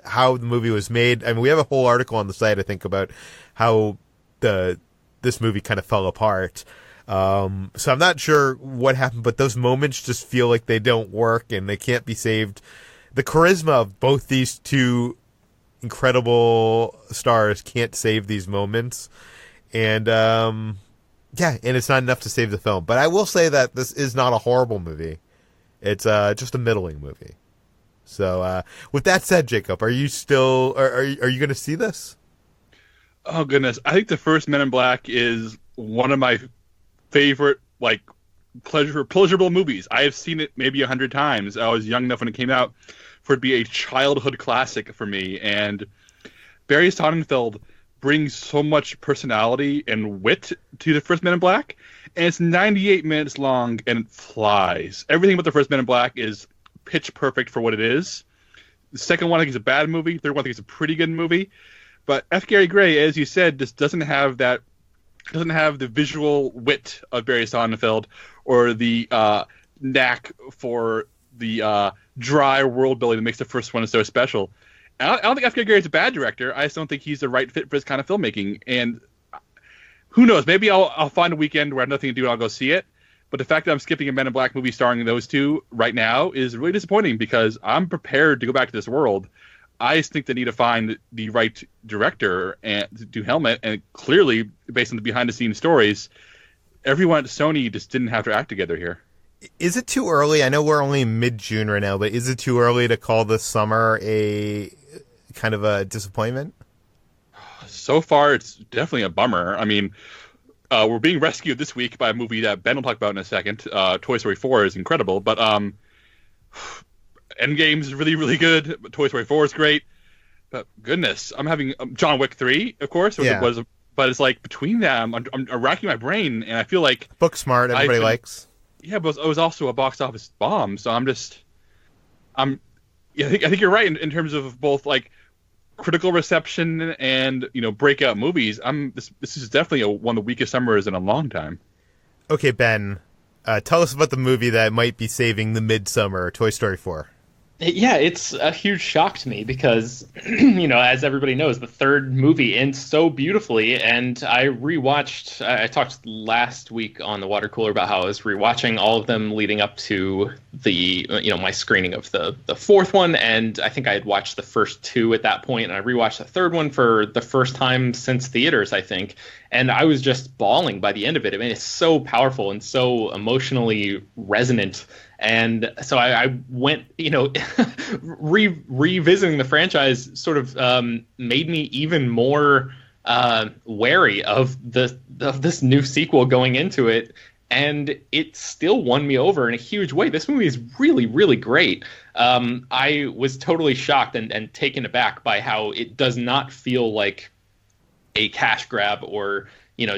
Speaker 1: how the movie was made. I mean, we have a whole article on the site, I think, about how this movie kind of fell apart. So I'm not sure what happened, but those moments just feel like they don't work and they can't be saved. The charisma of both these two incredible stars can't save these moments. And, and it's not enough to save the film. But I will say that this is not a horrible movie. It's just a middling movie. So with that said, Jacob, are you still are you going to see this?
Speaker 2: Oh goodness, I think the first Men in Black is one of my favorite pleasurable movies. I have seen it maybe 100 times. I was young enough when it came out for it to be a childhood classic for me. And Barry Sonnenfeld brings so much personality and wit to the first Men in Black, and it's 98 minutes long and it flies. Everything about the first Men in Black is pitch perfect for what it is. The second one I think is a bad movie. Third one I think is a pretty good movie. But F. Gary Gray, as you said, just doesn't have the visual wit of Barry Sonnenfeld or the knack for the dry world building that makes the first one so special. I don't think F. Gary Gray is a bad director. I just don't think he's the right fit for this kind of filmmaking. And who knows? Maybe I'll find a weekend where I have nothing to do and I'll go see it. But the fact that I'm skipping a Men in Black movie starring those two right now is really disappointing because I'm prepared to go back to this world. I just think they need to find the right director and to do Helmet. And clearly, based on the behind-the-scenes stories, everyone at Sony just didn't have to act together here.
Speaker 1: Is it too early? I know we're only mid-June right now, but is it too early to call this summer a kind of a disappointment?
Speaker 2: So far, it's definitely a bummer. I mean, we're being rescued this week by a movie that Ben will talk about in a second. Toy Story 4 is incredible, but Endgame is really, really good. But Toy Story 4 is great. But goodness, I'm having John Wick 3, of course. But it's like between them, I'm racking my brain, and I feel like
Speaker 1: Booksmart, everybody likes.
Speaker 2: Yeah, but it was also a box office bomb. So I think you're right in terms of both like critical reception and breakout movies. This is definitely one of the weakest summers in a long time.
Speaker 1: Okay, Ben, tell us about the movie that might be saving the midsummer, Toy Story 4.
Speaker 5: Yeah, it's a huge shock to me because, as everybody knows, the third movie ends so beautifully. And I talked last week on the water cooler about how I was rewatching all of them leading up to the, my screening of the fourth one. And I think I had watched the first two at that point, and I rewatched the third one for the first time since theaters, I think. And I was just bawling by the end of it. I mean, it's so powerful and so emotionally resonant. And so I went, revisiting the franchise sort of made me even more wary of this new sequel going into it. And it still won me over in a huge way. This movie is really, really great. I was totally shocked and taken aback by how it does not feel like a cash grab or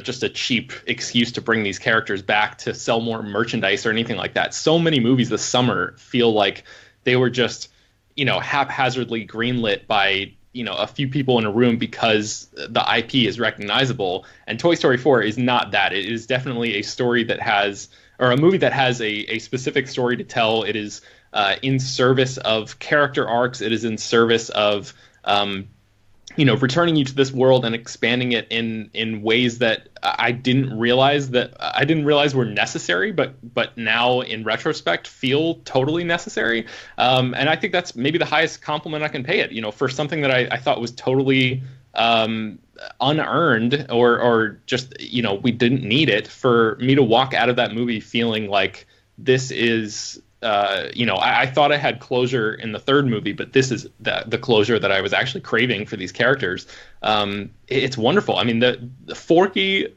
Speaker 5: just a cheap excuse to bring these characters back to sell more merchandise or anything like that. So many movies this summer feel like they were just, haphazardly greenlit by, a few people in a room because the IP is recognizable. And Toy Story 4 is not that. It is definitely a story that has, or a movie that has a specific story to tell. It is in service of character arcs. It is in service of, returning you to this world and expanding it in ways that I didn't realize were necessary, but now in retrospect feel totally necessary. And I think that's maybe the highest compliment I can pay it, for something that I thought was totally unearned or just, we didn't need it. For me to walk out of that movie feeling like this is, I thought I had closure in the third movie, but this is the closure that I was actually craving for these characters. It's wonderful. I mean, the Forky,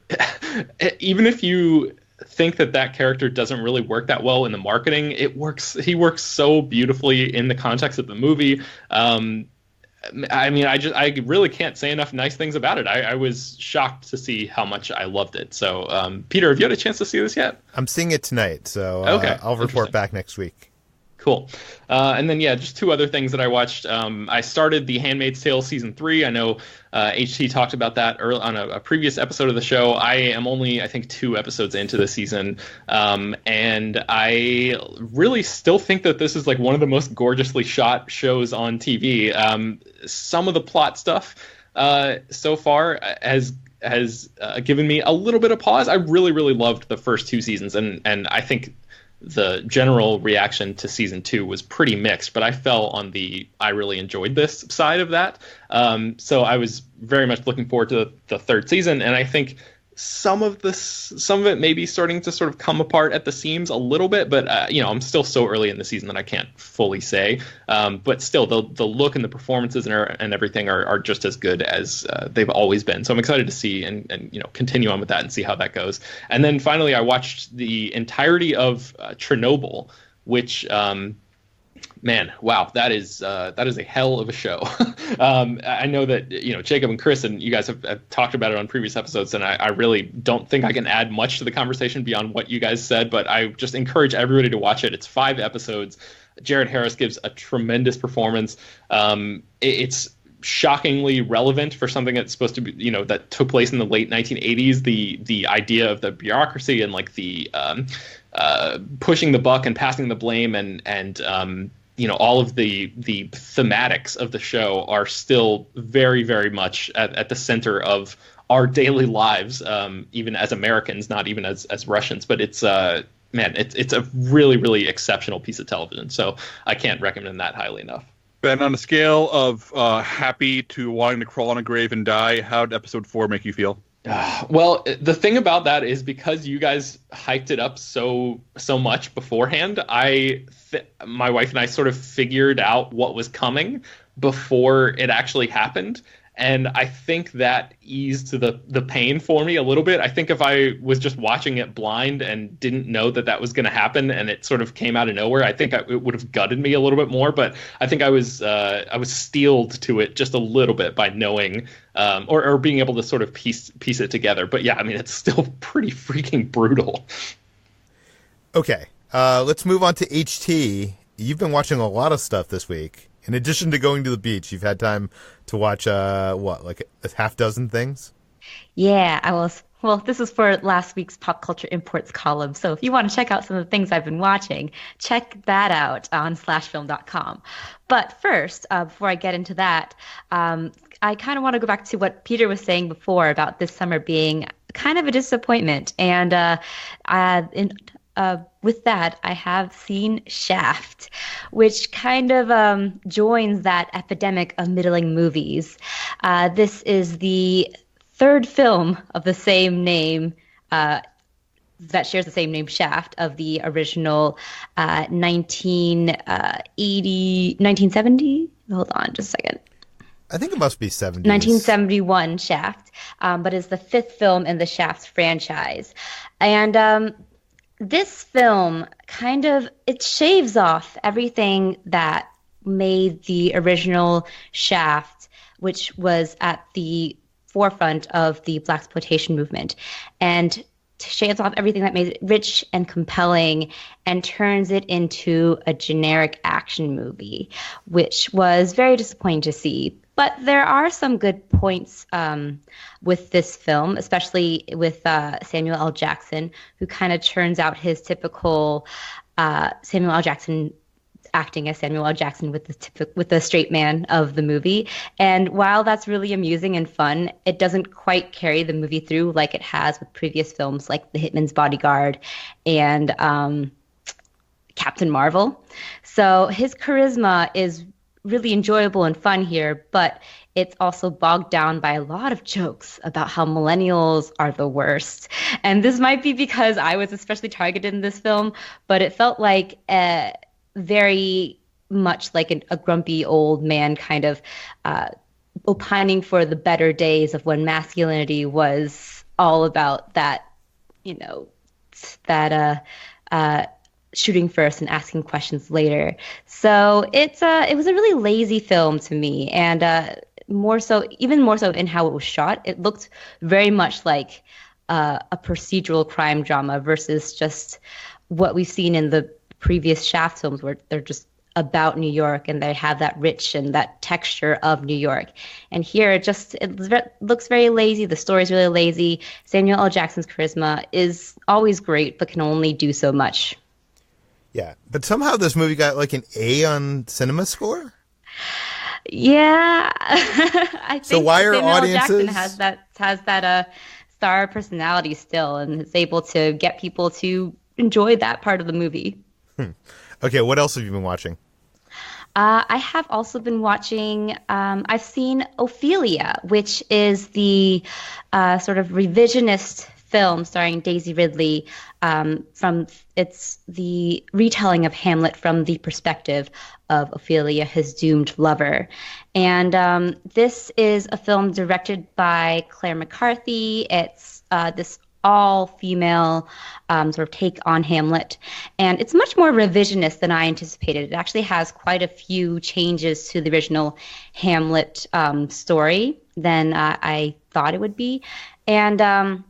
Speaker 5: even if you think that character doesn't really work that well in the marketing, it works. He works so beautifully in the context of the movie. I mean, I really can't say enough nice things about it. I was shocked to see how much I loved it. So, Peter, have you had a chance to see this yet?
Speaker 1: I'm seeing it tonight, so
Speaker 5: okay.
Speaker 1: I'll report back next week.
Speaker 5: Cool. And then, yeah, just two other things that I watched. I started The Handmaid's Tale Season 3. I know HT talked about that early on a previous episode of the show. I am only, I think, 2 episodes into the season. And I really still think that this is like one of the most gorgeously shot shows on TV. Some of the plot stuff so far has given me a little bit of pause. I really, really loved the first 2 seasons, and I think the general reaction to season 2 was pretty mixed, but I fell on the I really enjoyed this side of that. So I was very much looking forward to the 3rd season, and I think some of it may be starting to sort of come apart at the seams a little bit, but I'm still so early in the season that I can't fully say. But still, the look and the performances and everything are just as good as they've always been. So I'm excited to see and continue on with that and see how that goes. And then finally, I watched the entirety of Chernobyl, which. Man, wow, that is a hell of a show. I know that Jacob and Chris and you guys have talked about it on previous episodes, and I really don't think I can add much to the conversation beyond what you guys said. But I just encourage everybody to watch it. It's 5 episodes. Jared Harris gives a tremendous performance. It's shockingly relevant for something that's supposed to be that took place in the late 1980s. The idea of the bureaucracy and like the pushing the buck and passing the blame and all of the thematics of the show are still very, very much at the center of our daily lives, even as Americans, not even as Russians. But it's it's a really, really exceptional piece of television. So I can't recommend that highly enough.
Speaker 2: Ben, on a scale of happy to wanting to crawl on a grave and die, how did episode 4 make you feel?
Speaker 5: Well, the thing about that is because you guys hyped it up so much beforehand, my wife and I sort of figured out what was coming before it actually happened. And I think that eased the pain for me a little bit. I think if I was just watching it blind and didn't know that was going to happen and it sort of came out of nowhere, I think it would have gutted me a little bit more. But I think I was steeled to it just a little bit by knowing or being able to sort of piece it together. But yeah, I mean, it's still pretty freaking brutal.
Speaker 1: Okay, let's move on to HT. You've been watching a lot of stuff this week. In addition to going to the beach, you've had time to watch, like a half dozen things?
Speaker 4: Yeah, I was. Well, this is for last week's Pop Culture Imports column. So if you want to check out some of the things I've been watching, check that out on slashfilm.com. But first, before I get into that, I kind of want to go back to what Peter was saying before about this summer being kind of a disappointment. And with that, I have seen Shaft, which kind of joins that epidemic of middling movies. This is the 3rd film of the same name that shares the same name, Shaft, of the original 1970. Hold on just a second.
Speaker 1: I think it must be 70s.
Speaker 4: 1971 Shaft, but is the 5th film in the Shaft franchise. And this film it shaves off everything that made the original Shaft, which was at the forefront of the blaxploitation movement, and shaves off everything that made it rich and compelling and turns it into a generic action movie, which was very disappointing to see. But there are some good points with this film, especially with Samuel L. Jackson, who kind of churns out his typical Samuel L. Jackson acting as Samuel L. Jackson with the straight man of the movie. And while that's really amusing and fun, it doesn't quite carry the movie through like it has with previous films like The Hitman's Bodyguard and Captain Marvel. So his charisma is really enjoyable and fun here, but it's also bogged down by a lot of jokes about how millennials are the worst. And this might be because I was especially targeted in this film, but it felt like very much like a grumpy old man kind of opining for the better days of when masculinity was all about that, shooting first and asking questions later. So it was a really lazy film to me, and even more so in how it was shot. It looked very much like a procedural crime drama versus just what we've seen in the previous Shaft films where they're just about New York and they have that rich and that texture of New York. And here it looks very lazy. The story's really lazy. Samuel L. Jackson's charisma is always great, but can only do so much.
Speaker 1: Yeah, but somehow this movie got like an A on Cinema Score?
Speaker 4: Yeah. I think
Speaker 1: so why are
Speaker 4: Samuel
Speaker 1: audiences...
Speaker 4: L. Jackson has that star personality still and is able to get people to enjoy that part of the movie.
Speaker 1: Okay, what else have you been watching?
Speaker 4: I have also been watching, I've seen Ophelia, which is the sort of revisionist film starring Daisy Ridley. It's the retelling of Hamlet from the perspective of Ophelia, his doomed lover. And this is a film directed by Claire McCarthy. It's this all-female sort of take on Hamlet. And it's much more revisionist than I anticipated. It actually has quite a few changes to the original Hamlet story than I thought it would be. And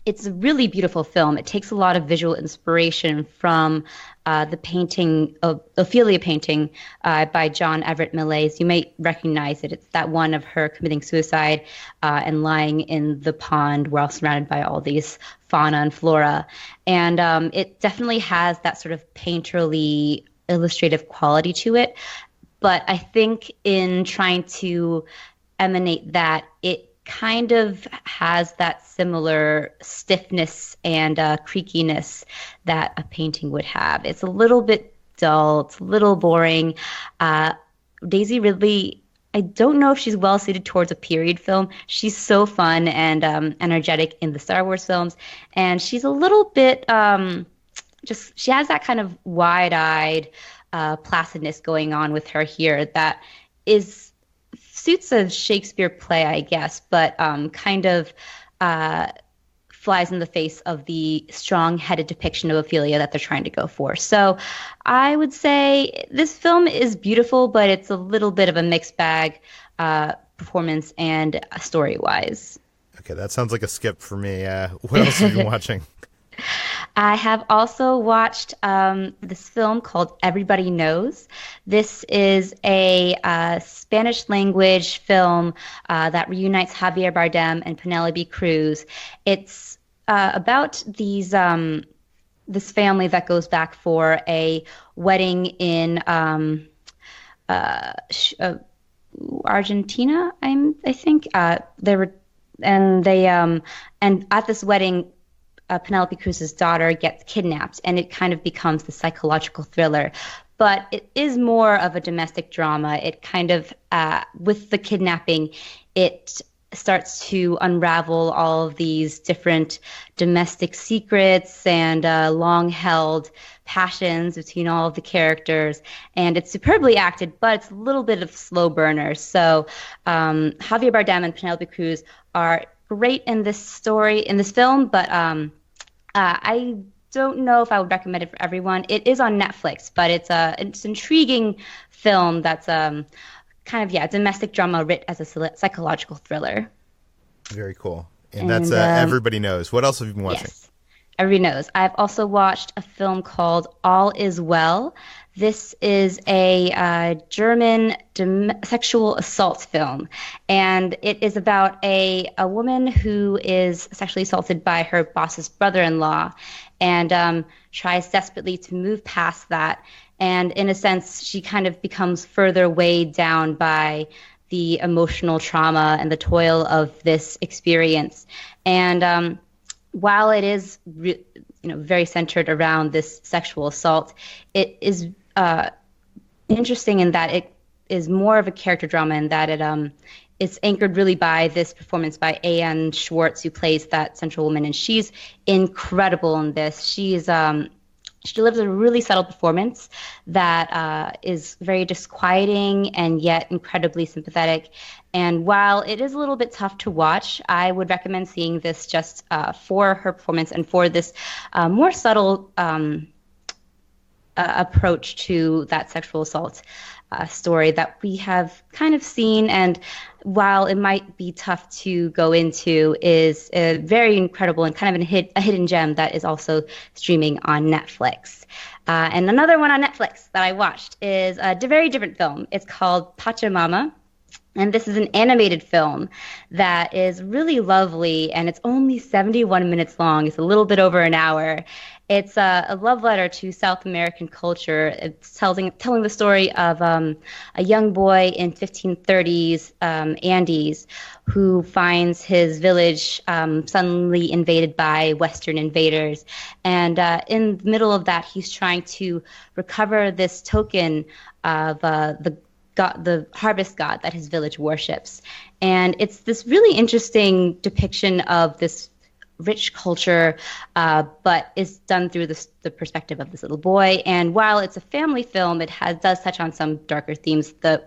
Speaker 4: it's a really beautiful film. It takes a lot of visual inspiration from the painting of Ophelia painting by John Everett Millais. You may recognize it. It's that one of her committing suicide and lying in the pond while surrounded by all these fauna and flora. And it definitely has that sort of painterly illustrative quality to it. But I think in trying to emanate that, it kind of has that similar stiffness and creakiness that a painting would have. It's a little bit dull. It's a little boring. Daisy Ridley, I don't know if she's well suited towards a period film. She's so fun and energetic in the Star Wars films. And she's a little bit she has that kind of wide-eyed placidness going on with her here that suits a Shakespeare play, I guess, but kind of flies in the face of the strong-headed depiction of Ophelia that they're trying to go for. So I would say this film is beautiful, but it's a little bit of a mixed bag performance and story-wise.
Speaker 1: Okay, that sounds like a skip for me. What else have you been watching?
Speaker 4: I have also watched this film called Everybody Knows. This is a Spanish language film that reunites Javier Bardem and Penelope Cruz. It's about this family that goes back for a wedding in Argentina, I think. And at this wedding, Penelope Cruz's daughter gets kidnapped, and it kind of becomes the psychological thriller. But it is more of a domestic drama. It kind of, with the kidnapping, it starts to unravel all of these different domestic secrets and long-held passions between all of the characters. And it's superbly acted, but it's a little bit of slow burner. So Javier Bardem and Penelope Cruz are great in this film, but I don't know if I would recommend it for everyone. It is on Netflix, but it's an intriguing film that's kind of domestic drama writ as a psychological thriller.
Speaker 1: Very cool. And that's Everybody Knows. What else have you been watching?
Speaker 4: Yes, Everybody Knows. I've also watched a film called All Is Well. This is a German sexual assault film, and it is about a woman who is sexually assaulted by her boss's brother-in-law and tries desperately to move past that. And in a sense, she kind of becomes further weighed down by the emotional trauma and the toil of this experience. And while it is very centered around this sexual assault, it is interesting in that it is more of a character drama in that it's anchored really by this performance by Anne Schwartz, who plays that central woman, and she's incredible in this. She delivers a really subtle performance that is very disquieting and yet incredibly sympathetic. And while it is a little bit tough to watch, I would recommend seeing this just for her performance and for this more subtle approach to that sexual assault. story that we have kind of seen, and while it might be tough to go into, is a very incredible and kind of a hidden gem that is also streaming on Netflix. And another one on Netflix that I watched is a very different film. It's called Pachamama. And this is an animated film that is really lovely, and it's only 71 minutes long. It's a little bit over an hour. It's a love letter to South American culture. It's telling the story of a young boy in 1530s Andes who finds his village suddenly invaded by Western invaders. And in the middle of that, he's trying to recover this token of the harvest god that his village worships. And it's this really interesting depiction of this rich culture, but is done through the perspective of this little boy. And while it's a family film, it does touch on some darker themes, the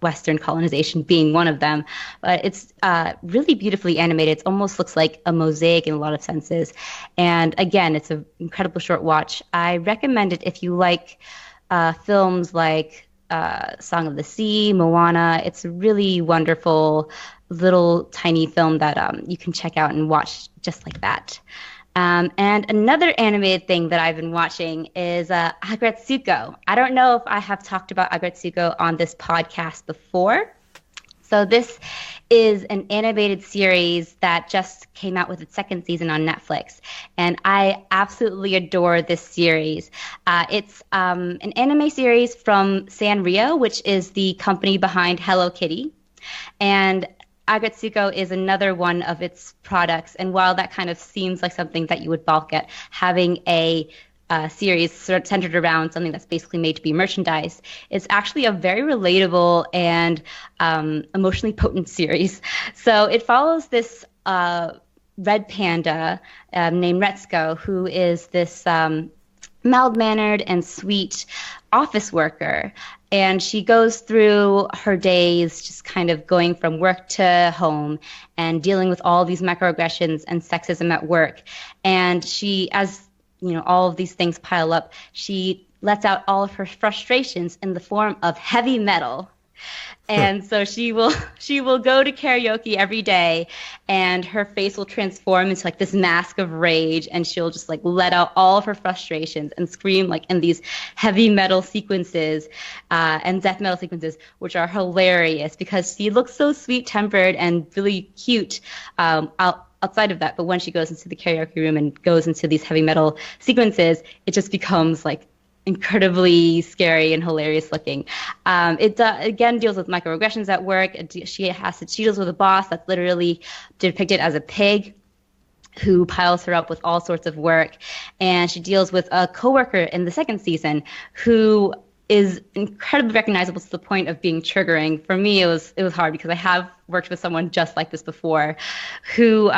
Speaker 4: Western colonization being one of them. But it's really beautifully animated. It almost looks like a mosaic in a lot of senses. And again, it's an incredible short watch. I recommend it if you like films like Song of the Sea, Moana. It's a really wonderful little tiny film that you can check out and watch just like that. And another animated thing that I've been watching is Agretsuko. I don't know if I have talked about Agretsuko on this podcast before. So this is an animated series that just came out with its second season on Netflix, and I absolutely adore this series. It's an anime series from Sanrio, which is the company behind Hello Kitty, and Agretsuko is another one of its products. And while that kind of seems like something that you would balk at, having a series sort of centered around something that's basically made to be merchandise, it's actually a very relatable and emotionally potent series. So it follows this red panda named Retsuko, who is this mild-mannered and sweet office worker. And she goes through her days just kind of going from work to home and dealing with all these microaggressions and sexism at work. And she, as all of these things pile up, she lets out all of her frustrations in the form of heavy metal. And so she will go to karaoke every day, and her face will transform into like this mask of rage, and she'll just like let out all of her frustrations and scream like in these heavy metal sequences and death metal sequences, which are hilarious because she looks so sweet-tempered and really cute outside of that. But when she goes into the karaoke room and goes into these heavy metal sequences, it just becomes like incredibly scary and hilarious looking. It again deals with microaggressions at work. She deals with a boss that's literally depicted as a pig who piles her up with all sorts of work. And she deals with a coworker in the second season who is incredibly recognizable to the point of being triggering. For me, it was hard because I have worked with someone just like this before, who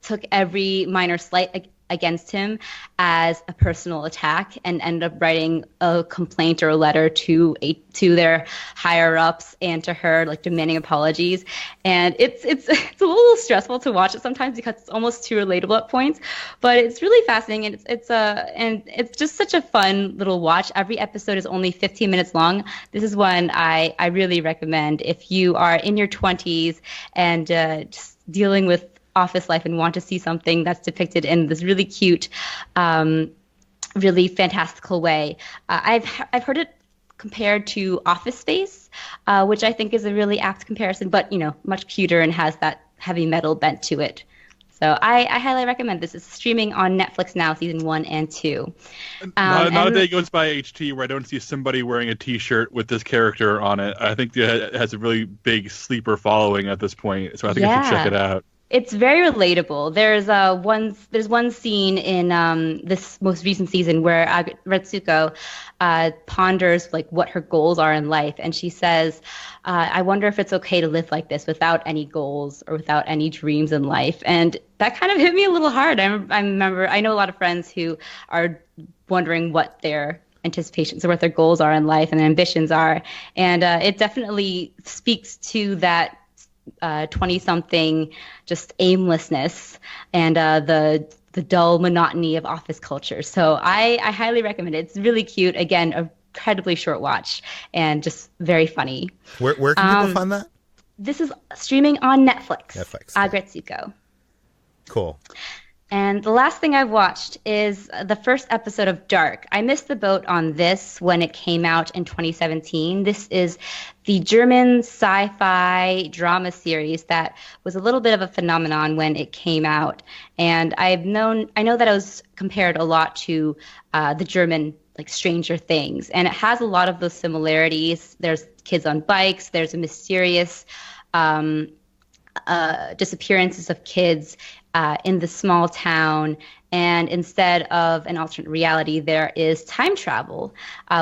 Speaker 4: took every minor slight against him as a personal attack and ended up writing a complaint or a letter to their higher ups and to her, like demanding apologies. And it's a little stressful to watch it sometimes because it's almost too relatable at points, but it's really fascinating, and it's just such a fun little watch. Every episode is only 15 minutes long. This is one I really recommend if you are in your 20s and just dealing with office life and want to see something that's depicted in this really cute, really fantastical way. I've heard it compared to Office Space, which I think is a really apt comparison, but much cuter and has that heavy metal bent to it. So I highly recommend this. It's streaming on Netflix now, season 1 and 2.
Speaker 2: Not a day goes by, HT, where I don't see somebody wearing a T-shirt with this character on it. I think it has a really big sleeper following at this point, so I think I should check it out.
Speaker 4: It's very relatable. There's one scene in this most recent season where Retsuko ponders like what her goals are in life, and she says, "I wonder if it's okay to live like this without any goals or without any dreams in life." And that kind of hit me a little hard. I remember I know a lot of friends who are wondering what their anticipations or what their goals are in life and their ambitions are, and it definitely speaks to that 20-something just aimlessness and the dull monotony of office culture. So I highly recommend it. It's really cute. Again, a incredibly short watch and just very funny.
Speaker 1: Where can people find that?
Speaker 4: This is streaming on Netflix.
Speaker 1: Netflix.
Speaker 4: Agretsuko.
Speaker 1: Cool.
Speaker 4: And the last thing I've watched is the first episode of Dark. I missed the boat on this when it came out in 2017. This is the German sci-fi drama series that was a little bit of a phenomenon when it came out. And I know that it was compared a lot to the German like Stranger Things. And it has a lot of those similarities. There's kids on bikes. There's a mysterious disappearances of kids in the small town, and instead of an alternate reality, there is time travel,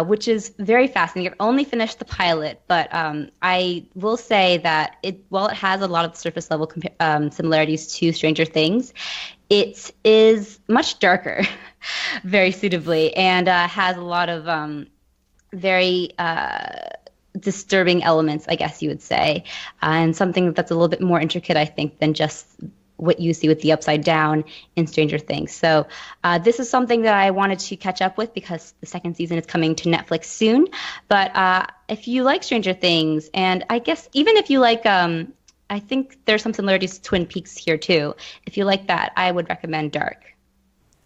Speaker 4: which is very fascinating. I've only finished the pilot, but I will say that while it has a lot of surface level similarities to Stranger Things, it is much darker, very suitably, and has a lot of very disturbing elements, I guess you would say, and something that's a little bit more intricate, I think, than just what you see with the Upside Down in Stranger Things. So this is something that I wanted to catch up with because the second season is coming to Netflix soon. But if you like Stranger Things, and I guess even if you like, I think there's some similarities to Twin Peaks here too. If you like that, I would recommend Dark.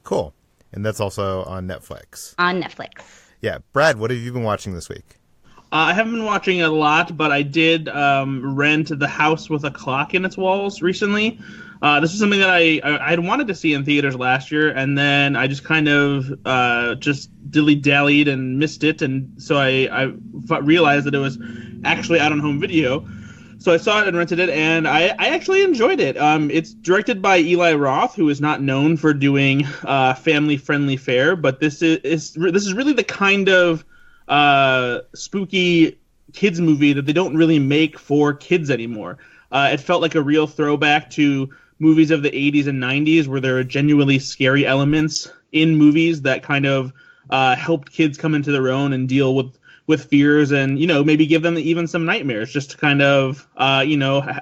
Speaker 1: Cool. And that's also on Netflix.
Speaker 4: On Netflix.
Speaker 1: Yeah. Brad, what have you been watching this week?
Speaker 3: I haven't been watching a lot, but I did rent The House with a Clock in Its Walls recently. This is something that I had wanted to see in theaters last year, and then I just kind of just dilly-dallied and missed it, and so I realized that it was actually out on home video. So I saw it and rented it, and I actually enjoyed it. It's directed by Eli Roth, who is not known for doing family-friendly fare, but this is really the kind of spooky kids movie that they don't really make for kids anymore. It felt like a real throwback to movies of the 80s and 90s where there are genuinely scary elements in movies that kind of helped kids come into their own and deal with fears and, maybe give them even some nightmares just to kind of,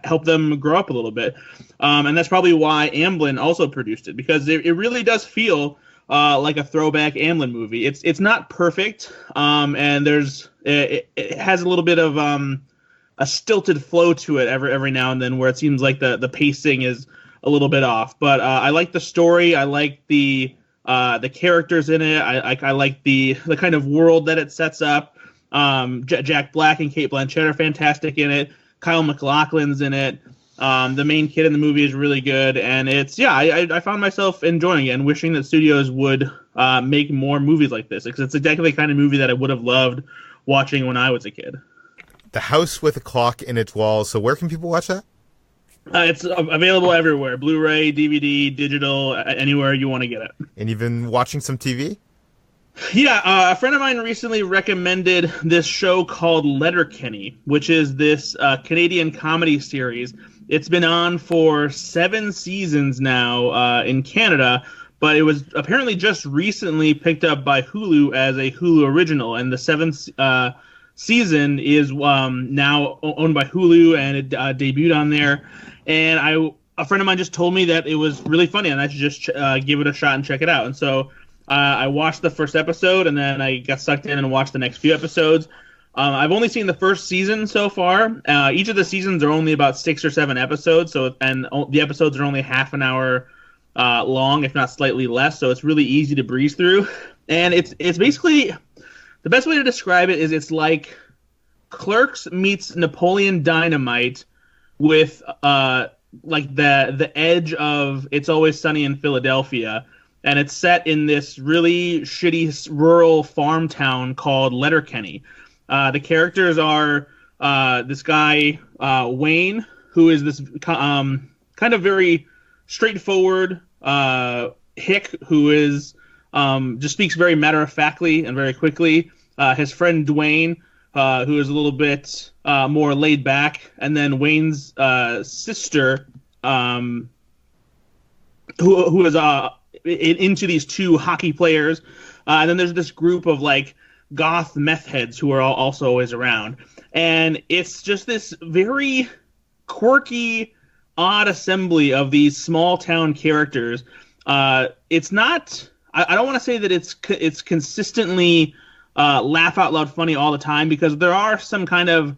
Speaker 3: help them grow up a little bit. And that's probably why Amblin also produced it, because it really does feel like a throwback Amblin movie. It's not perfect, and it has a little bit of a stilted flow to it every now and then, where it seems like the pacing is a little bit off. But I like the story. I like the characters in it. I like the kind of world that it sets up. Jack Black and Cate Blanchett are fantastic in it. Kyle MacLachlan's in it. The main kid in the movie is really good, and I found myself enjoying it and wishing that studios would make more movies like this, because it's exactly the kind of movie that I would have loved watching when I was a kid.
Speaker 1: The House with a Clock in Its Walls. So where can people watch that?
Speaker 3: It's available everywhere. Blu-ray, DVD, digital, anywhere you want to get it.
Speaker 1: And you've been watching some TV?
Speaker 3: Yeah, a friend of mine recently recommended this show called Letterkenny, which is this Canadian comedy series. It's been on for 7 seasons now in Canada, but it was apparently just recently picked up by Hulu as a Hulu original, and the 7th season is now owned by Hulu, and it debuted on there. And a friend of mine just told me that it was really funny, and I should just give it a shot and check it out. And so I watched the first episode, and then I got sucked in and watched the next few episodes. I've only seen the first season so far. Each of the seasons are only about 6 or 7 episodes, and the episodes are only half an hour long, if not slightly less. So it's really easy to breeze through. And it's basically, the best way to describe it is it's like Clerks meets Napoleon Dynamite with like the edge of It's Always Sunny in Philadelphia. And it's set in this really shitty rural farm town called Letterkenny. The characters are this guy, Wayne, who is this kind of very straightforward hick who is just speaks very matter-of-factly and very quickly. His friend Dwayne, who is a little bit more laid back. And then Wayne's sister, who is into these 2 hockey players. And then there's this group of like goth meth heads who are also always around. And it's just this very quirky, odd assembly of these small town characters. It's not, I don't want to say that it's consistently laugh out loud funny all the time because there are some kind of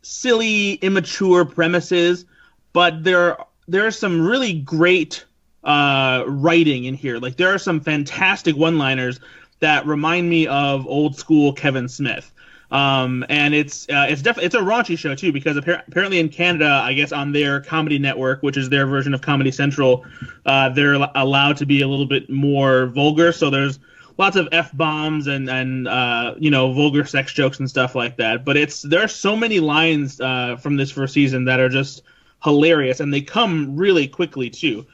Speaker 3: silly, immature premises, but there's some really great writing in here. Like there are some fantastic one-liners that remind me of old school Kevin Smith. And it's definitely it's a raunchy show too because apparently in Canada, I guess on their comedy network, which is their version of Comedy Central, they're allowed to be a little bit more vulgar. So there's lots of F-bombs and vulgar sex jokes and stuff like that. But there are so many lines from this first season that are just hilarious, and they come really quickly too.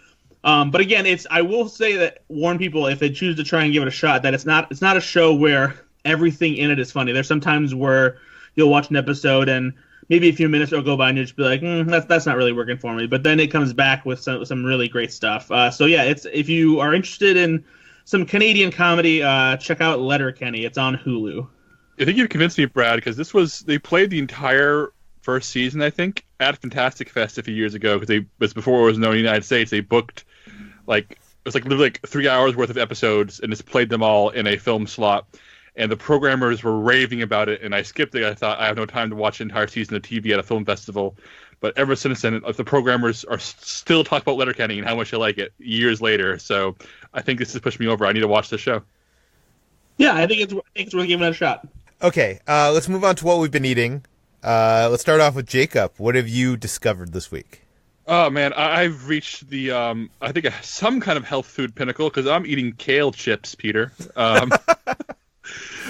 Speaker 3: But again, I will say that warn people if they choose to try and give it a shot that it's not a show where everything in it is funny. There's sometimes where you'll watch an episode and maybe a few minutes will go by and you'll just be like, that's not really working for me. But then it comes back with some really great stuff. So yeah, if you are interested in some Canadian comedy, check out Letterkenny. It's on Hulu.
Speaker 2: I think you've convinced me, Brad, because they played the entire first season, I think, at Fantastic Fest a few years ago, because it was before it was known in the United States. They booked it was literally 3 hours worth of episodes and just played them all in a film slot. And the programmers were raving about it, and I skipped it. I thought I have no time to watch the entire season of TV at a film festival. But ever since then, the programmers are still talking about Letterkenny and how much they like it years later. So I think this has pushed me over. I need to watch the show.
Speaker 3: Yeah, I think it's worth giving it a shot.
Speaker 1: Okay, let's move on to what we've been eating. Let's start off with Jacob. What have you discovered this week?
Speaker 2: Oh, man, I've reached the, I think, some kind of health food pinnacle, because I'm eating kale chips, Peter.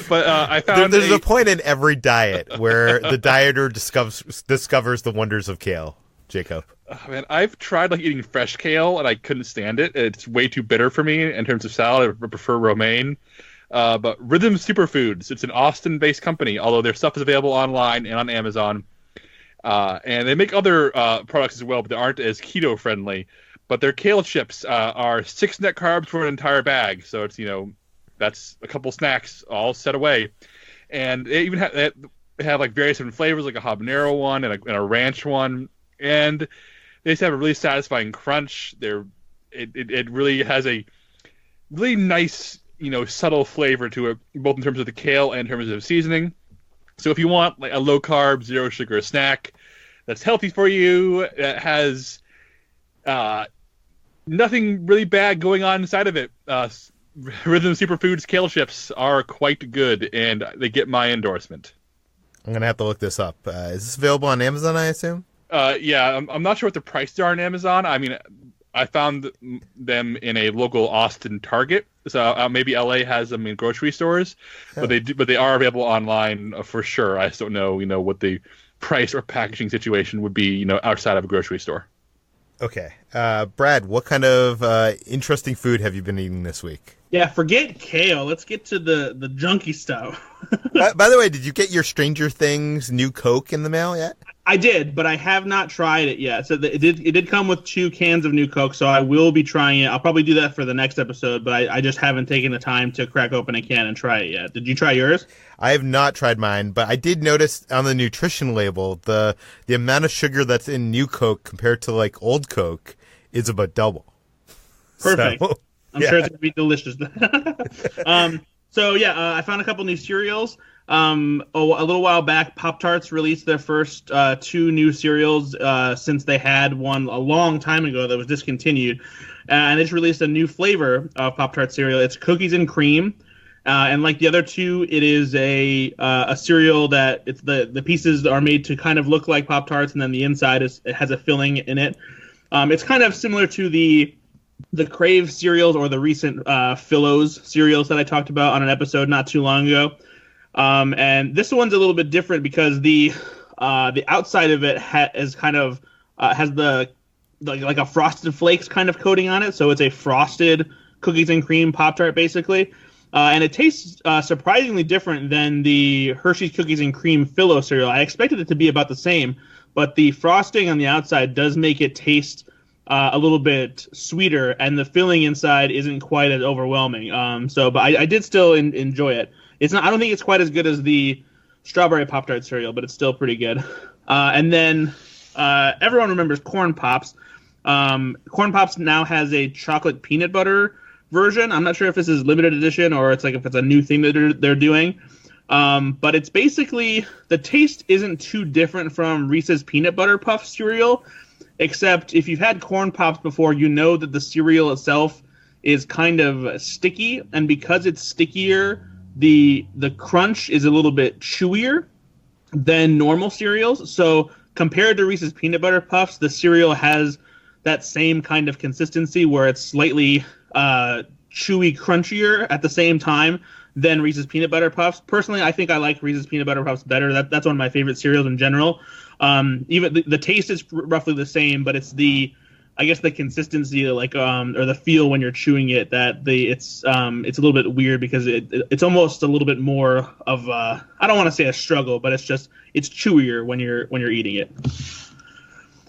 Speaker 2: But I found
Speaker 1: there's a point in every diet where the dieter discovers the wonders of kale. Jacob.
Speaker 2: Oh, man, I've tried eating fresh kale and I couldn't stand it. It's way too bitter for me in terms of salad. I prefer romaine. But Rhythm Superfoods, it's an Austin-based company, although their stuff is available online and on Amazon. And they make other products as well, but they aren't as keto-friendly. But their kale chips are 6 net carbs for an entire bag, so it's that's a couple snacks all set away. And they even have various different flavors, like a habanero one and a ranch one. And they just have a really satisfying crunch. It really has a really nice, subtle flavor to it, both in terms of the kale and in terms of seasoning. So if you want a low carb, zero sugar snack that's healthy for you, that has nothing really bad going on inside of it, Rhythm Superfoods kale chips are quite good, and they get my endorsement.
Speaker 1: I'm going to have to look this up. Is this available on Amazon, I assume?
Speaker 2: Yeah, I'm not sure what the prices are on Amazon. I mean, I found them in a local Austin Target, so maybe LA has them in grocery stores, but they are available online for sure. I just don't know, what the price or packaging situation would be, outside of a grocery store.
Speaker 1: Okay. Brad, what kind of interesting food have you been eating this week?
Speaker 3: Yeah, forget kale. Let's get to the junky stuff.
Speaker 1: By the way, did you get your Stranger Things new Coke in the mail yet?
Speaker 3: I did, but I have not tried it yet. So it did come with 2 cans of new Coke, so I will be trying it. I'll probably do that for the next episode, but I just haven't taken the time to crack open a can and try it yet. Did you try yours?
Speaker 1: I have not tried mine, but I did notice on the nutrition label the amount of sugar that's in new Coke compared to old Coke is about double.
Speaker 3: Perfect.
Speaker 1: So,
Speaker 3: I'm sure it's going to be delicious. I found a couple new cereals. A little while back, Pop-Tarts released their first 2 new cereals since they had one a long time ago that was discontinued. And they just released a new flavor of Pop-Tart cereal. It's cookies and cream. And like the other 2, it is a cereal that it's the pieces are made to kind of look like Pop-Tarts, and then the inside it has a filling in it. It's kind of similar to the Crave cereals or the recent Phillo's cereals that I talked about on an episode not too long ago. And this one's a little bit different because the outside of it has the like a Frosted Flakes kind of coating on it, so it's a frosted cookies and cream Pop-Tart basically, and it tastes surprisingly different than the Hershey's cookies and cream Phillo cereal. I expected it to be about the same, but the frosting on the outside does make it taste a little bit sweeter, and the filling inside isn't quite as overwhelming. But I did still enjoy it. It's not. I don't think it's quite as good as the strawberry Pop-Tart cereal, but it's still pretty good. And then everyone remembers Corn Pops. Corn Pops now has a chocolate peanut butter version. I'm not sure if this is limited edition or if it's a new thing that they're doing. But it's basically, the taste isn't too different from Reese's Peanut Butter Puff cereal, except if you've had Corn Pops before, you know that the cereal itself is kind of sticky, and because it's stickier, the crunch is a little bit chewier than normal cereals. So compared to Reese's Peanut Butter Puffs, the cereal has that same kind of consistency where it's slightly chewy, crunchier at the same time than Reese's Peanut Butter Puffs. Personally, I think I like Reese's Peanut Butter Puffs better. That's one of my favorite cereals in general. Even the taste is roughly the same, but it's the consistency, like or the feel when you're chewing it, that it's a little bit weird because it's almost a little bit more of I don't want to say a struggle, but it's chewier when you're eating it.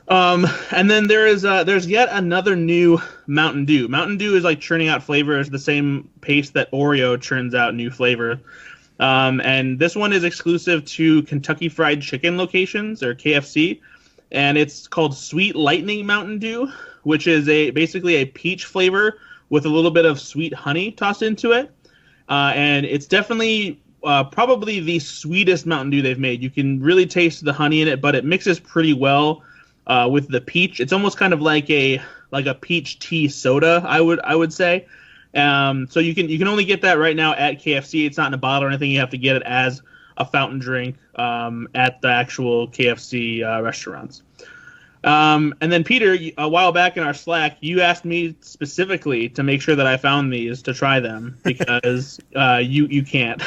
Speaker 3: And then there's yet another new Mountain Dew. Mountain Dew is like churning out flavors the same pace that Oreo churns out new flavor. And this one is exclusive to Kentucky Fried Chicken locations, or KFC, and it's called Sweet Lightning Mountain Dew, which is basically a peach flavor with a little bit of sweet honey tossed into it. And it's definitely probably the sweetest Mountain Dew they've made. You can really taste the honey in it, but it mixes pretty well with the peach. It's almost kind of like a peach tea soda, I would say. So you can only get that right now at KFC. It's not in a bottle or anything. You have to get it as a fountain drink at the actual KFC restaurants. And then Peter, a while back in our Slack, you asked me specifically to make sure that I found these to try them because you can't.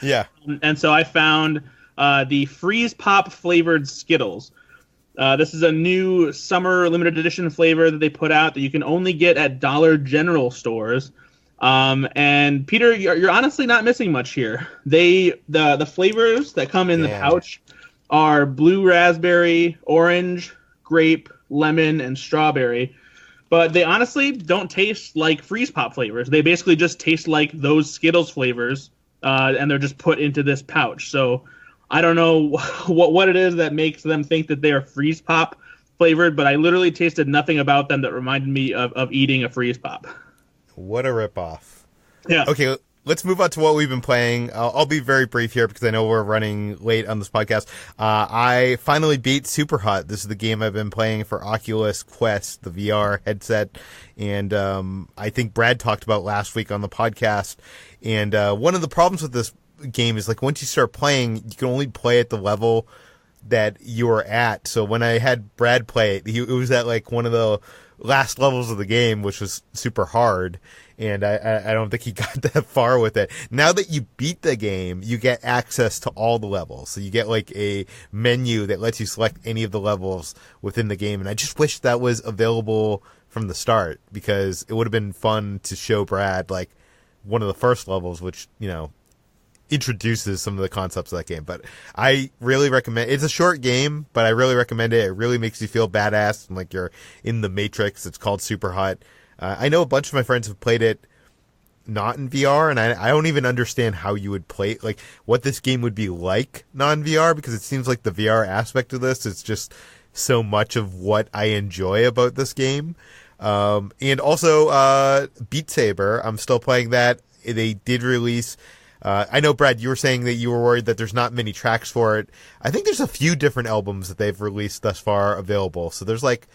Speaker 1: Yeah.
Speaker 3: And so I found the Freeze Pop flavored Skittles. This is a new summer limited edition flavor that they put out that you can only get at Dollar General stores. And Peter, you're honestly not missing much here. The flavors that come in the pouch are blue raspberry, orange, grape, lemon, and strawberry. But they honestly don't taste like Freeze Pop flavors. They basically just taste like those Skittles flavors, and they're just put into this pouch. So I don't know what it is that makes them think that they are Freeze Pop flavored, but I literally tasted nothing about them that reminded me of eating a Freeze Pop.
Speaker 1: What a ripoff.
Speaker 3: Yeah.
Speaker 1: Okay, let's move on to what we've been playing. I'll be very brief here because I know we're running late on this podcast. I finally beat Superhot. This is the game I've been playing for Oculus Quest, the VR headset. And I think Brad talked about last week on the podcast. And one of the problems with this game is, like, once you start playing, you can only play at the level that you're at. So when I had Brad play it, it was at like one of the last levels of the game, which was super hard, and I don't think he got that far with it. Now that you beat the game, you get access to all the levels. So you get like a menu that lets you select any of the levels within the game, and I just wish that was available from the start, because it would have been fun to show Brad like one of the first levels, which, you know, introduces some of the concepts of that game. But I really recommend, it's a short game, but I really recommend it. It really makes you feel badass and like you're in the Matrix. It's called Superhot. I know a bunch of my friends have played it not in VR, and I don't even understand how you would play, like what this game would be like non-VR, because it seems like the VR aspect of this is just so much of what I enjoy about this game. And also Beat Saber, I'm still playing that. They did release, I know, Brad, you were saying that you were worried that there's not many tracks for it. I think there's a few different albums that they've released thus far available. So there's like,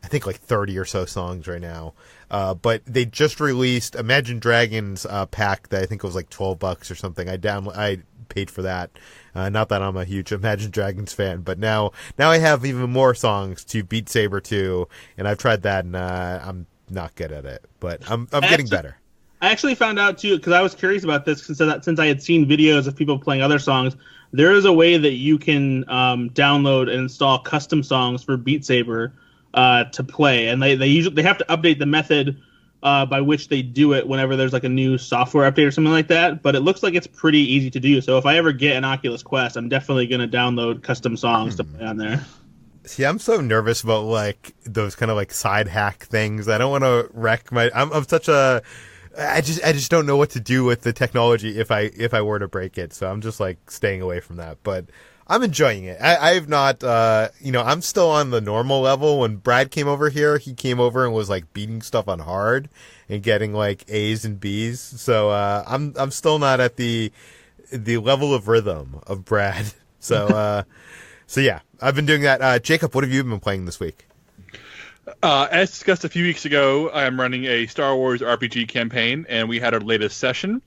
Speaker 1: I think like 30 or so songs right now. But they just released Imagine Dragons pack that I think was like $12 or something. I paid for that. Not that I'm a huge Imagine Dragons fan, but now I have even more songs to Beat Saber 2, and I've tried that, and I'm not good at it, but I'm getting better.
Speaker 3: I actually found out too, because I was curious about this, since I had seen videos of people playing other songs. There is a way that you can download and install custom songs for Beat Saber to play, and they have to update the method by which they do it whenever there's like a new software update or something like that. But it looks like it's pretty easy to do. So if I ever get an Oculus Quest, I'm definitely going to download custom songs to play on there.
Speaker 1: See, I'm so nervous about like those kind of like side hack things. I don't want to wreck my. I'm such a. I just don't know what to do with the technology if I were to break it. So I'm just like staying away from that. But I'm enjoying it. I've not, I'm still on the normal level. When Brad came over here, he came over and was like beating stuff on hard and getting like A's and B's. So I'm still not at the the level of rhythm of Brad. So, so yeah, I've been doing that. Jacob, what have you been playing this week?
Speaker 2: As discussed a few weeks ago, I am running a Star Wars RPG campaign, and we had our latest session.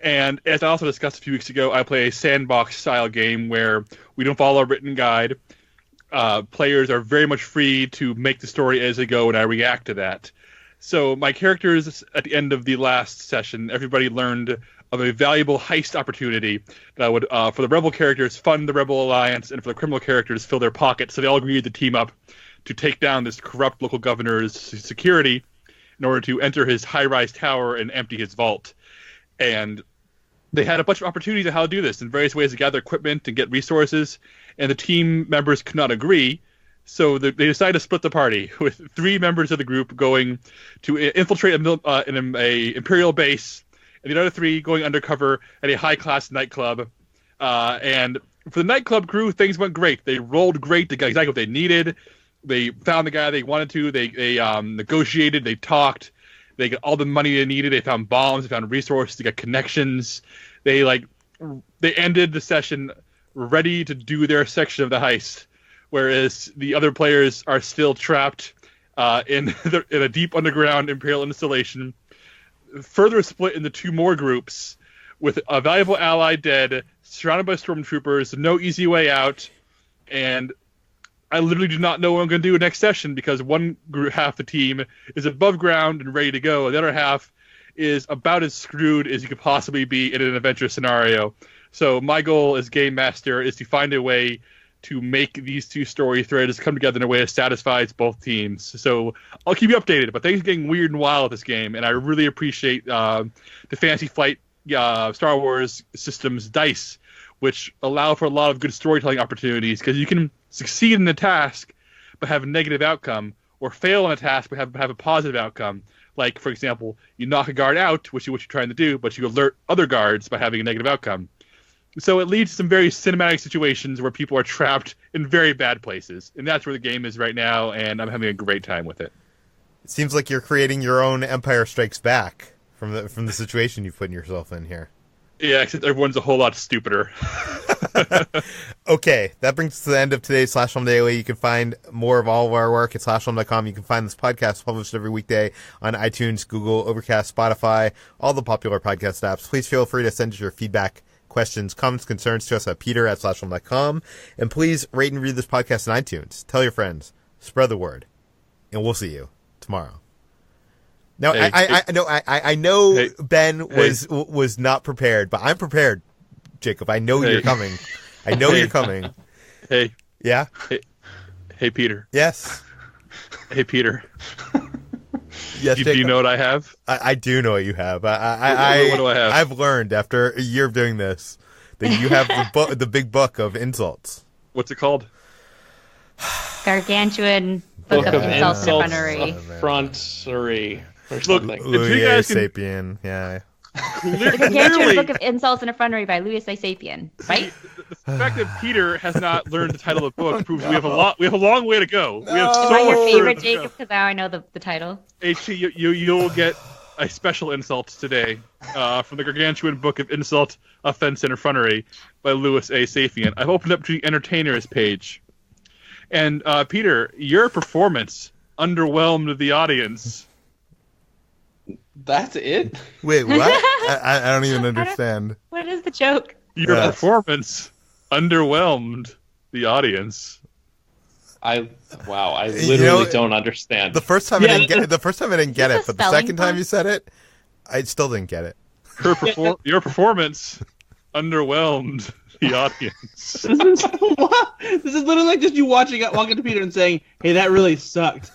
Speaker 2: And as I also discussed a few weeks ago, I play a sandbox-style game where we don't follow a written guide. Players are very much free to make the story as they go, and I react to that. So my characters, at the end of the last session, everybody learned of a valuable heist opportunity that would, for the Rebel characters, fund the Rebel Alliance, and for the criminal characters, fill their pockets. So they all agreed to team up to take down this corrupt local governor's security in order to enter his high-rise tower and empty his vault. And they had a bunch of opportunities on how to do this in various ways to gather equipment and get resources, and the team members could not agree. So they decided to split the party, with 3 members of the group going to infiltrate an Imperial base, and the other 3 going undercover at a high-class nightclub. And for the nightclub crew, things went great. They rolled great. They got exactly what they needed. They found the guy they wanted to. They negotiated. They talked. They got all the money they needed. They found bombs. They found resources. They got connections. They ended the session ready to do their section of the heist, whereas the other players are still trapped in a deep underground Imperial installation, further split into 2 more groups, with a valuable ally dead, surrounded by stormtroopers, no easy way out, and I literally do not know what I'm going to do next session, because one group, half the team is above ground and ready to go, and the other half is about as screwed as you could possibly be in an adventure scenario. So my goal as game master is to find a way to make these 2 story threads come together in a way that satisfies both teams. So I'll keep you updated, but things are getting weird and wild with this game, and I really appreciate the Fantasy Flight Star Wars systems dice, which allow for a lot of good storytelling opportunities, because you can succeed in a task but have a negative outcome, or fail in a task but have a positive outcome. Like, for example, you knock a guard out, which is what you're trying to do, but you alert other guards by having a negative outcome. So it leads to some very cinematic situations where people are trapped in very bad places. And that's where the game is right now, and I'm having a great time with it.
Speaker 1: It seems like you're creating your own Empire Strikes Back from the situation you've put yourself in here.
Speaker 2: Yeah, except everyone's a whole lot stupider.
Speaker 1: Okay, that brings us to the end of today's Slash Film Daily. You can find more of all of our work at slashfilm.com. You can find this podcast published every weekday on iTunes, Google, Overcast, Spotify, all the popular podcast apps. Please feel free to send us your feedback, questions, comments, concerns to us at peter@slashfilm.com. And please rate and read this podcast on iTunes. Tell your friends. Spread the word. And we'll see you tomorrow. Now, I know Ben was not prepared, but I'm prepared, Jacob. I know you're coming. I know you're coming.
Speaker 2: Hey.
Speaker 1: Yeah?
Speaker 2: Hey, Peter.
Speaker 1: Yes.
Speaker 2: Hey, Peter.
Speaker 1: Yes,
Speaker 2: do you know what I have?
Speaker 1: I do know what you have.
Speaker 2: What do I have?
Speaker 1: I've learned after a year of doing this that you have the big book of insults.
Speaker 2: What's it called?
Speaker 4: Gargantuan Book of Insults and
Speaker 5: Effrontery. Or
Speaker 2: Look,
Speaker 5: something.
Speaker 1: Louis A. Sapien, yeah.
Speaker 4: The Gargantuan Book of Insults and Effrontery by Louis A. Sapien, right?
Speaker 2: The fact that Peter has not learned the title of the book proves we have a long way to go. We have
Speaker 4: Am
Speaker 2: so
Speaker 4: I your
Speaker 2: much
Speaker 4: favorite,
Speaker 2: further to go.
Speaker 4: Jacob? Because now I know the title.
Speaker 2: HT, you'll get a special insult today from the Gargantuan Book of Insult, Offense, and Effrontery by Louis A. Sapien. I've opened up to the Entertainers page. And, Peter, your performance underwhelmed the audience.
Speaker 5: That's it?
Speaker 1: Wait, what? I don't even understand.
Speaker 4: What is the joke?
Speaker 2: Your performance underwhelmed the audience.
Speaker 5: I literally don't understand.
Speaker 1: The first time I didn't get it, but the second time
Speaker 4: pun?
Speaker 1: you said it, I still didn't get it.
Speaker 2: Your performance underwhelmed the audience.
Speaker 3: This is literally like just you walking to Peter and saying, "Hey, that really sucked."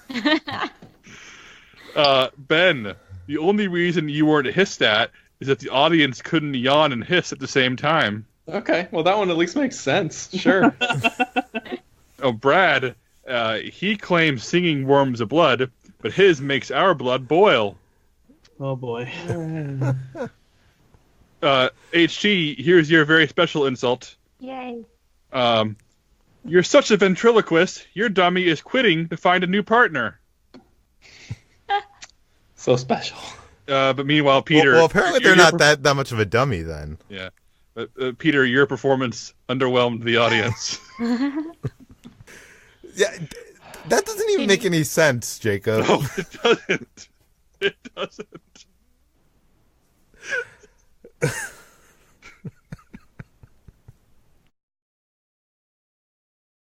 Speaker 2: Ben, the only reason you weren't hissed at is that the audience couldn't yawn and hiss at the same time.
Speaker 5: Okay, well that one at least makes sense. Sure.
Speaker 2: Oh, Brad, he claims singing warms the blood, but his makes our blood boil.
Speaker 3: Oh boy.
Speaker 2: HT, here's your very special insult.
Speaker 4: Yay.
Speaker 2: You're such a ventriloquist, your dummy is quitting to find a new partner.
Speaker 5: So special.
Speaker 2: But meanwhile, Peter...
Speaker 1: Well, apparently they're not that much of a dummy then.
Speaker 2: Yeah. Peter, your performance underwhelmed the audience.
Speaker 1: Yeah, that doesn't even make any sense, Jacob.
Speaker 2: No, it doesn't. It doesn't.